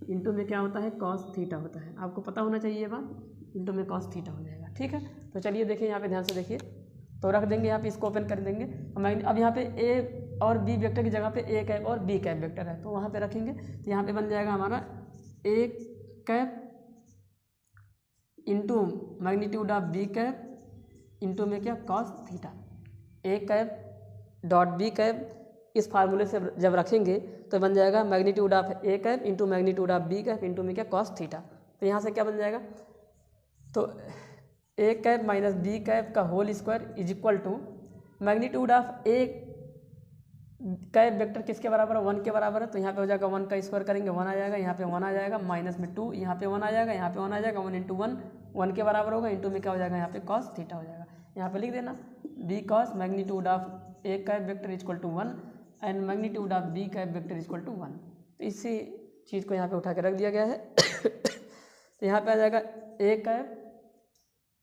into में क्या होता है कॉस थीटा होता है, आपको पता होना चाहिए ये बात, इंटू में कॉस थीटा हो जाएगा। ठीक है, तो चलिए देखिए यहाँ पे ध्यान से देखिए, तो रख देंगे यहाँ पे, इसको ओपन कर देंगे। अब यहाँ पे ए और बी वेक्टर की जगह पे ए कैप और बी कैप वेक्टर है तो वहाँ पे रखेंगे, तो यहाँ पे बन जाएगा हमारा A cap into magnitude of B cap into में क्या cos theta, A cap dot B cap इस फार्मूले से जब रखेंगे तो बन जाएगा magnitude of A cap into magnitude of B cap into में क्या कॉस थीटा। तो यहाँ से क्या बन जाएगा, तो A cap minus B cap का whole square is equal to magnitude of A cap vector किसके बराबर है, 1 के बराबर है, तो यहाँ पे हो जाएगा 1 का स्क्वायर करेंगे 1 आ जाएगा, यहाँ पे 1 आ जाएगा माइनस में 2, यहाँ पे 1 आ जाएगा, यहाँ पे 1 आ जाएगा, 1 इंटू 1 1 के बराबर होगा, इंटू में क्या हो जाएगा यहाँ पे कॉस थीटा हो जाएगा। यहाँ पे लिख देना because magnitude of A cap vector equal to 1 and magnitude of B cap vector equal to 1। तो इसी चीज़ को यहाँ पे उठा के रख दिया गया है। तो यहाँ पे आ जाएगा ए कैप,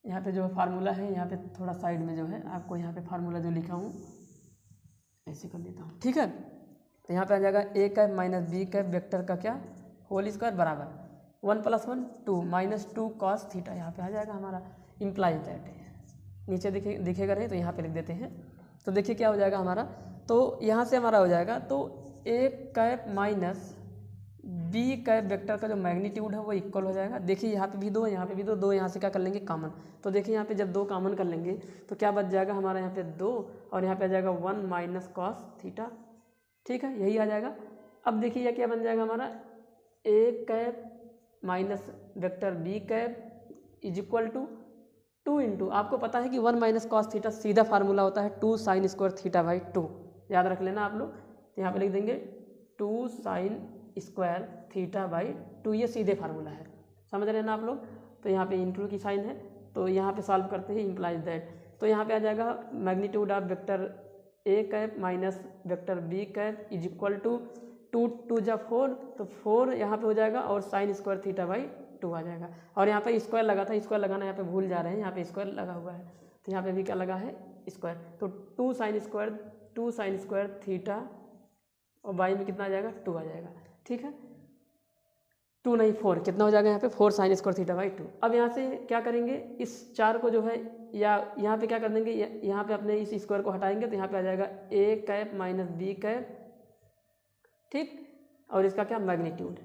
यहाँ पे जो फार्मूला है यहाँ पे थोड़ा साइड में जो है आपको यहाँ पे फार्मूला जो लिखा हूँ ऐसे कर देता हूँ, ठीक है। तो यहाँ पे आ जाएगा A cap minus B cap vector का क्या होल स्क्वायर बराबर 1 + 1 2 माइनस 2 कॉस थीटा, यहाँ पे आ जाएगा हमारा इम्प्लाइज दैट। नीचे दिखेगा नहीं तो यहाँ पे लिख देते हैं, तो देखिए क्या हो जाएगा हमारा, तो यहाँ से हमारा हो जाएगा तो A cap minus B cap vector का जो मैग्नीट्यूड है वो इक्वल हो जाएगा। देखिए यहाँ पे भी 2 यहाँ पे भी 2 यहाँ से क्या कर लेंगे कॉमन, तो देखिए यहाँ पे जब 2 कॉमन कर लेंगे तो क्या बच जाएगा हमारा यहाँ पे 2 और यहाँ पे आ जाएगा 1 माइनस कॉस थीटा, ठीक है यही आ जाएगा। अब देखिए यह क्या बन जाएगा हमारा A cap minus vector B cap is equal to 2 into, आपको पता है कि 1 माइनस कॉस थीटा सीधा फार्मूला होता है 2 साइन स्क्वायर थीटा बाई 2, याद रख लेना आप लोग। तो यहाँ पे लिख देंगे 2 साइन स्क्वायर थीटा बाई 2, ये सीधे फार्मूला है, समझ रहे हैं ना आप लोग। तो यहाँ पे इंटू की साइन है, तो यहाँ पे सॉल्व करते हैं इम्प्लाइज दैट, तो यहाँ पे आ जाएगा magnitude of vector A cap minus vector B cap is equal to 2 2 जा 4, तो 4 यहाँ पे हो जाएगा और साइन स्क्वायर थीटा बाई 2 आ जाएगा। और यहाँ पे स्क्वायर लगा था, स्क्वायर लगाना यहाँ पे भूल जा रहे हैं, यहाँ पे स्क्वायर लगा हुआ है तो यहाँ पे भी क्या लगा है स्क्वायर, तो 2 साइन स्क्वायर थीटा और बाई में कितना आ जाएगा 2 आ जाएगा, ठीक है 2 नहीं 4 कितना हो जाएगा यहाँ पे 4 साइन स्क्वायर थीटा बाई 2। अब यहाँ से क्या करेंगे इस 4 को जो है या यहाँ पे क्या कर देंगे, यहाँ पे अपने इस स्क्वायर को हटाएंगे तो यहाँ पे आ जाएगा A cap minus B cap, ठीक, और इसका क्या मैग्नीट्यूड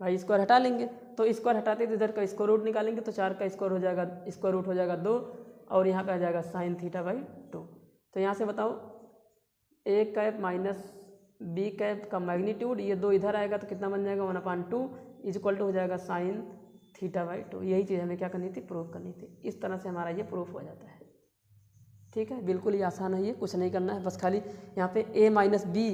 भाई स्क्वायर हटा लेंगे, तो स्क्वायर हटाते तो इधर का स्क्वायर रूट निकालेंगे तो 4 का स्क्वायर हो जाएगा, स्क्वायर रूट हो जाएगा 2 और यहाँ पे आ जाएगा साइन थीटा बाई 2। तो यहाँ से बताओ ए कैप माइनस बी कैप का मैग्नीट्यूड, ये 2 इधर आएगा तो कितना बन जाएगा 1/2 इज इक्वल टू हो जाएगा साइन थीटा बाई 2। यही चीज़ हमें क्या करनी थी प्रूफ करनी थी, इस तरह से हमारा ये प्रूफ हो जाता है, ठीक है बिल्कुल ही आसान है, ये कुछ नहीं करना है, बस खाली यहाँ पे ए माइनस बी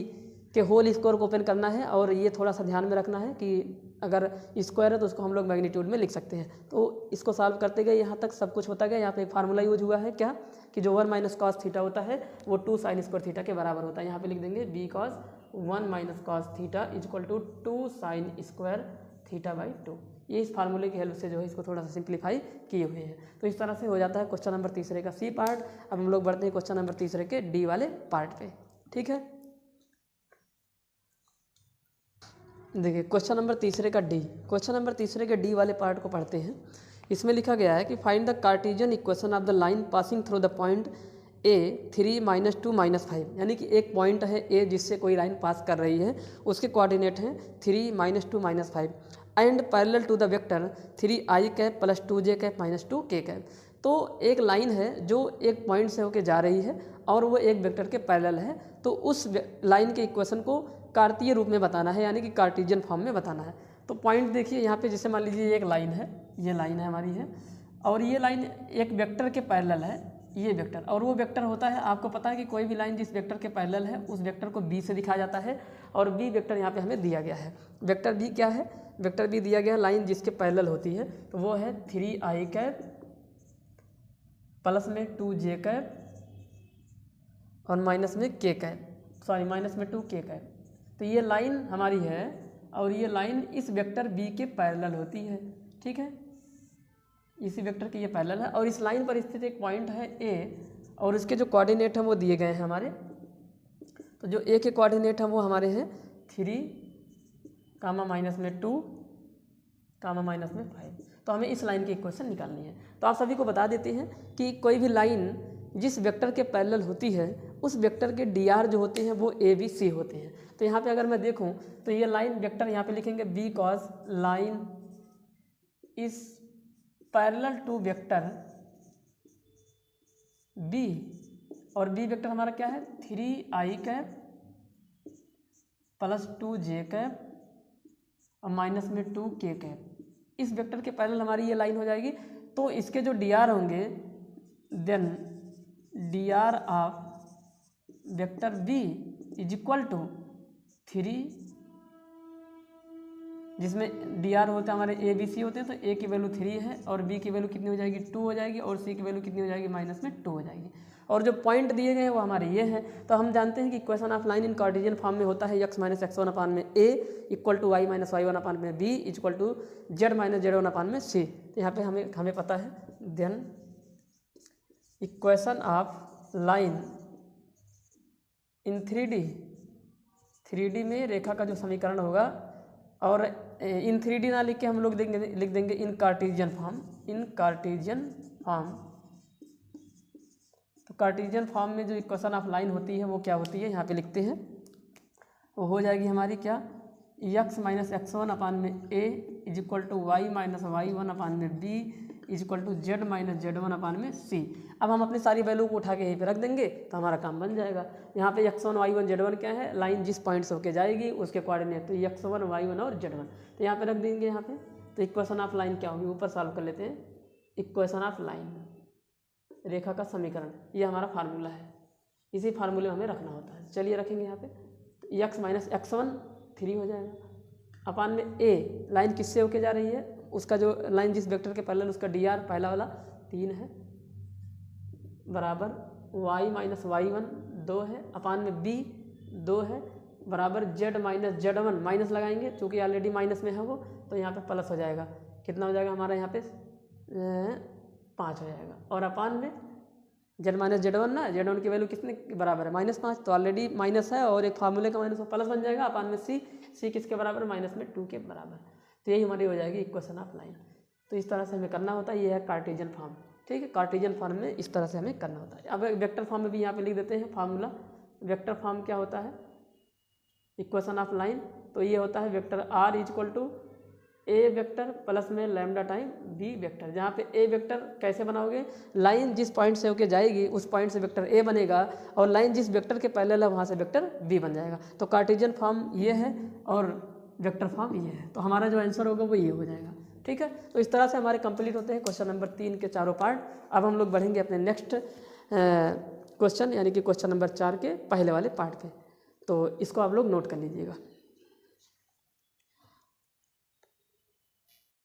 के होल स्क्वायर को ओपन करना है और ये थोड़ा सा ध्यान में रखना है कि अगर स्क्वायर है तो उसको हम लोग मैग्नीट्यूड में लिख सकते हैं। तो इसको सॉल्व करते गए यहाँ तक सब कुछ होता गया। यहाँ पे एक फार्मूला यूज हुआ है क्या कि जो 1 माइनस कॉस थीटा होता है वो 2 साइन स्क्वायर थीटा के बराबर होता है। यहाँ पे लिख देंगे because 1 minus cos theta is equal to 2 sine square theta by 2। ये इस फार्मूले की हेल्प से जो है इसको थोड़ा सा सिंप्लीफाई किए हुए हैं। तो इस तरह से हो जाता है क्वेश्चन नंबर 3 का सी पार्ट। अब हम लोग बढ़ते हैं क्वेश्चन नंबर 3 के डी वाले पार्ट पे, ठीक है। देखिए क्वेश्चन नंबर 3 का डी, क्वेश्चन नंबर 3 के डी वाले पार्ट को पढ़ते हैं। इसमें लिखा गया है कि find the Cartesian equation of the line passing through the point A 3 - 2 - 5, यानी कि एक पॉइंट है ए जिससे कोई लाइन पास कर रही है, उसके कोऑर्डिनेट हैं 3 - 2 - 5 and parallel to the vector 3i cap plus 2j cap minus 2k cap. तो एक लाइन है जो एक पॉइंट से होके जा रही है और वो एक वेक्टर के पैरेलल है, तो उस लाइन के इक्वेशन को कार्तीय रूप में बताना है, यानी कि कार्टेशियन फॉर्म में बताना है। तो पॉइंट देखिए यहाँ पे, जैसे मान लीजिए एक लाइन है, ये लाइन है हमारी है, और ये लाइन एक वेक्टर के पैरेलल है, ये वेक्टर, और वो वेक्टर होता है, आपको पता है कि कोई भी लाइन जिस वेक्टर के पैरेलल है उस वेक्टर को बी से दिखाया जाता है, और बी वेक्टर यहाँ पे हमें दिया गया है। वेक्टर बी क्या है? वेक्टर बी दिया गया है लाइन जिसके पैरेलल होती है, तो वो है 3i कैप प्लस में 2j कैप और माइनस में k कैप, सॉरी माइनस में 2k कैप। तो ये लाइन हमारी है और ये लाइन इस वेक्टर बी के पैरेलल होती है, ठीक है, इसी वेक्टर के ये पैरेलल है, और इस लाइन पर स्थित एक पॉइंट है ए, और इसके जो कोऑर्डिनेट हैं वो दिए गए हैं हमारे। तो जो ए के कोऑर्डिनेट हैं वो हमारे हैं 3 कामा माइनस में 2 कामा माइनस में 5। तो हमें इस लाइन की इक्वेशन निकालनी है। तो आप सभी को बता देते हैं कि कोई भी लाइन जिस वेक्टर के पैरेलल होती है उस वेक्टर के डी जो होते हैं वो ए बी सी होते हैं। तो यहाँ पे अगर मैं देखूँ तो ये लाइन वेक्टर यहाँ पे लिखेंगे because line is parallel to vector B, और बी वेक्टर हमारा क्या है 3i cap plus 2j cap और माइनस में 2k कैप। इस वेक्टर के पैरेलल हमारी ये लाइन हो जाएगी। तो इसके जो डी होंगे, then D of vector B is equal to 3, जिसमें डी होते हैं हमारे ए बी सी होते हैं, तो ए की वैल्यू 3 है और बी की वैल्यू कितनी हो जाएगी 2 हो जाएगी, और सी की वैल्यू कितनी हो जाएगी माइनस में 2 हो जाएगी। और जो पॉइंट दिए गए हैं वो हमारे ये हैं। तो हम जानते हैं कि equation of line in Cartesian form में होता है x माइनस x1 अपान में a equal to y minus y1 upon में b equal to z minus z1 upon में c। तो यहाँ पे हमें पता है, then equation of line in 3D में रेखा का जो समीकरण होगा, और इन 3D ना लिख के हम लोग लिख देंगे इन कार्टेशियन फॉर्म, इन कार्टेशियन फॉर्म। तो कार्टेशियन फॉर्म में जो इक्वेशन ऑफ लाइन होती है वो क्या होती है, यहाँ पे लिखते हैं, वो हो जाएगी हमारी क्या x माइनस x1 अपान में a is equal to y minus y1 upon में b is equal to z minus z1 upon में c। अब हम अपनी सारी वैल्यू को उठा के यहीं पे रख देंगे तो हमारा काम बन जाएगा। यहाँ पे x1 y1 z1 क्या है, लाइन जिस पॉइंट से होके जाएगी उसके कोऑर्डिनेट, तो x1 y1 और z1, तो यहाँ पे रख देंगे यहाँ पे। तो इक्वेशन ऑफ लाइन क्या होगी, ऊपर सॉल्व कर लेते हैं। इक्वेशन ऑफ लाइन, रेखा का समीकरण, ये हमारा फार्मूला है, इसी फार्मूले में हमें रखना होता है। चलिए रखेंगे यहाँ पे, x माइनस x1 3 हो जाएगा अपान में a, लाइन किससे होके जा रही है, उसका जो लाइन जिस वेक्टर के पैरेलल उसका डी पहला वाला 3 है, बराबर y माइनस y1 2 है अपान में b 2 है, बराबर z माइनस z1, माइनस लगाएंगे क्योंकि ऑलरेडी माइनस में है वो, तो यहाँ पे प्लस हो जाएगा। कितना हो जाएगा हमारा यहाँ पे 5 हो जाएगा, और अपान में z माइनस z1 ना, z1 की वैल्यू कितने के बराबर है -5, तो ऑलरेडी माइनस है और एक फार्मूले का माइनस प्लस बन जाएगा, अपान में c किसके बराबर माइनस में 2 के बराबर। तो यही हमारी हो जाएगी इक्वेशन ऑफ लाइन। तो इस तरह से हमें करना होता है, ये है कार्टेशियन फॉर्म, ठीक है। कार्टेशियन फॉर्म में इस तरह से हमें करना होता है। अब वेक्टर फॉर्म में भी यहाँ पे लिख देते हैं फार्मूला। वेक्टर फॉर्म क्या होता है, इक्वेशन ऑफ लाइन, तो ये होता है vector r is equal to A vector plus में लैम्डा टाइम बी वेक्टर, जहाँ पे ए वेक्टर कैसे बनाओगे, लाइन जिस पॉइंट से होके जाएगी उस पॉइंट से वेक्टर ए बनेगा, और लाइन जिस वेक्टर के पैरेलल है वहाँ से वेक्टर बी बन जाएगा। तो कार्टेशियन फॉर्म ये है और वेक्टर फॉर्म ये है, तो हमारा जो आंसर होगा वो ये हो जाएगा, ठीक है। तो इस तरह से हमारे कंप्लीट होते हैं क्वेश्चन नंबर 3 के चारों पार्ट। अब हम लोग बढ़ेंगे अपने नेक्स्ट क्वेश्चन, यानी कि क्वेश्चन नंबर 4 के पहले वाले पार्ट पे। तो इसको आप लोग नोट कर लीजिएगा।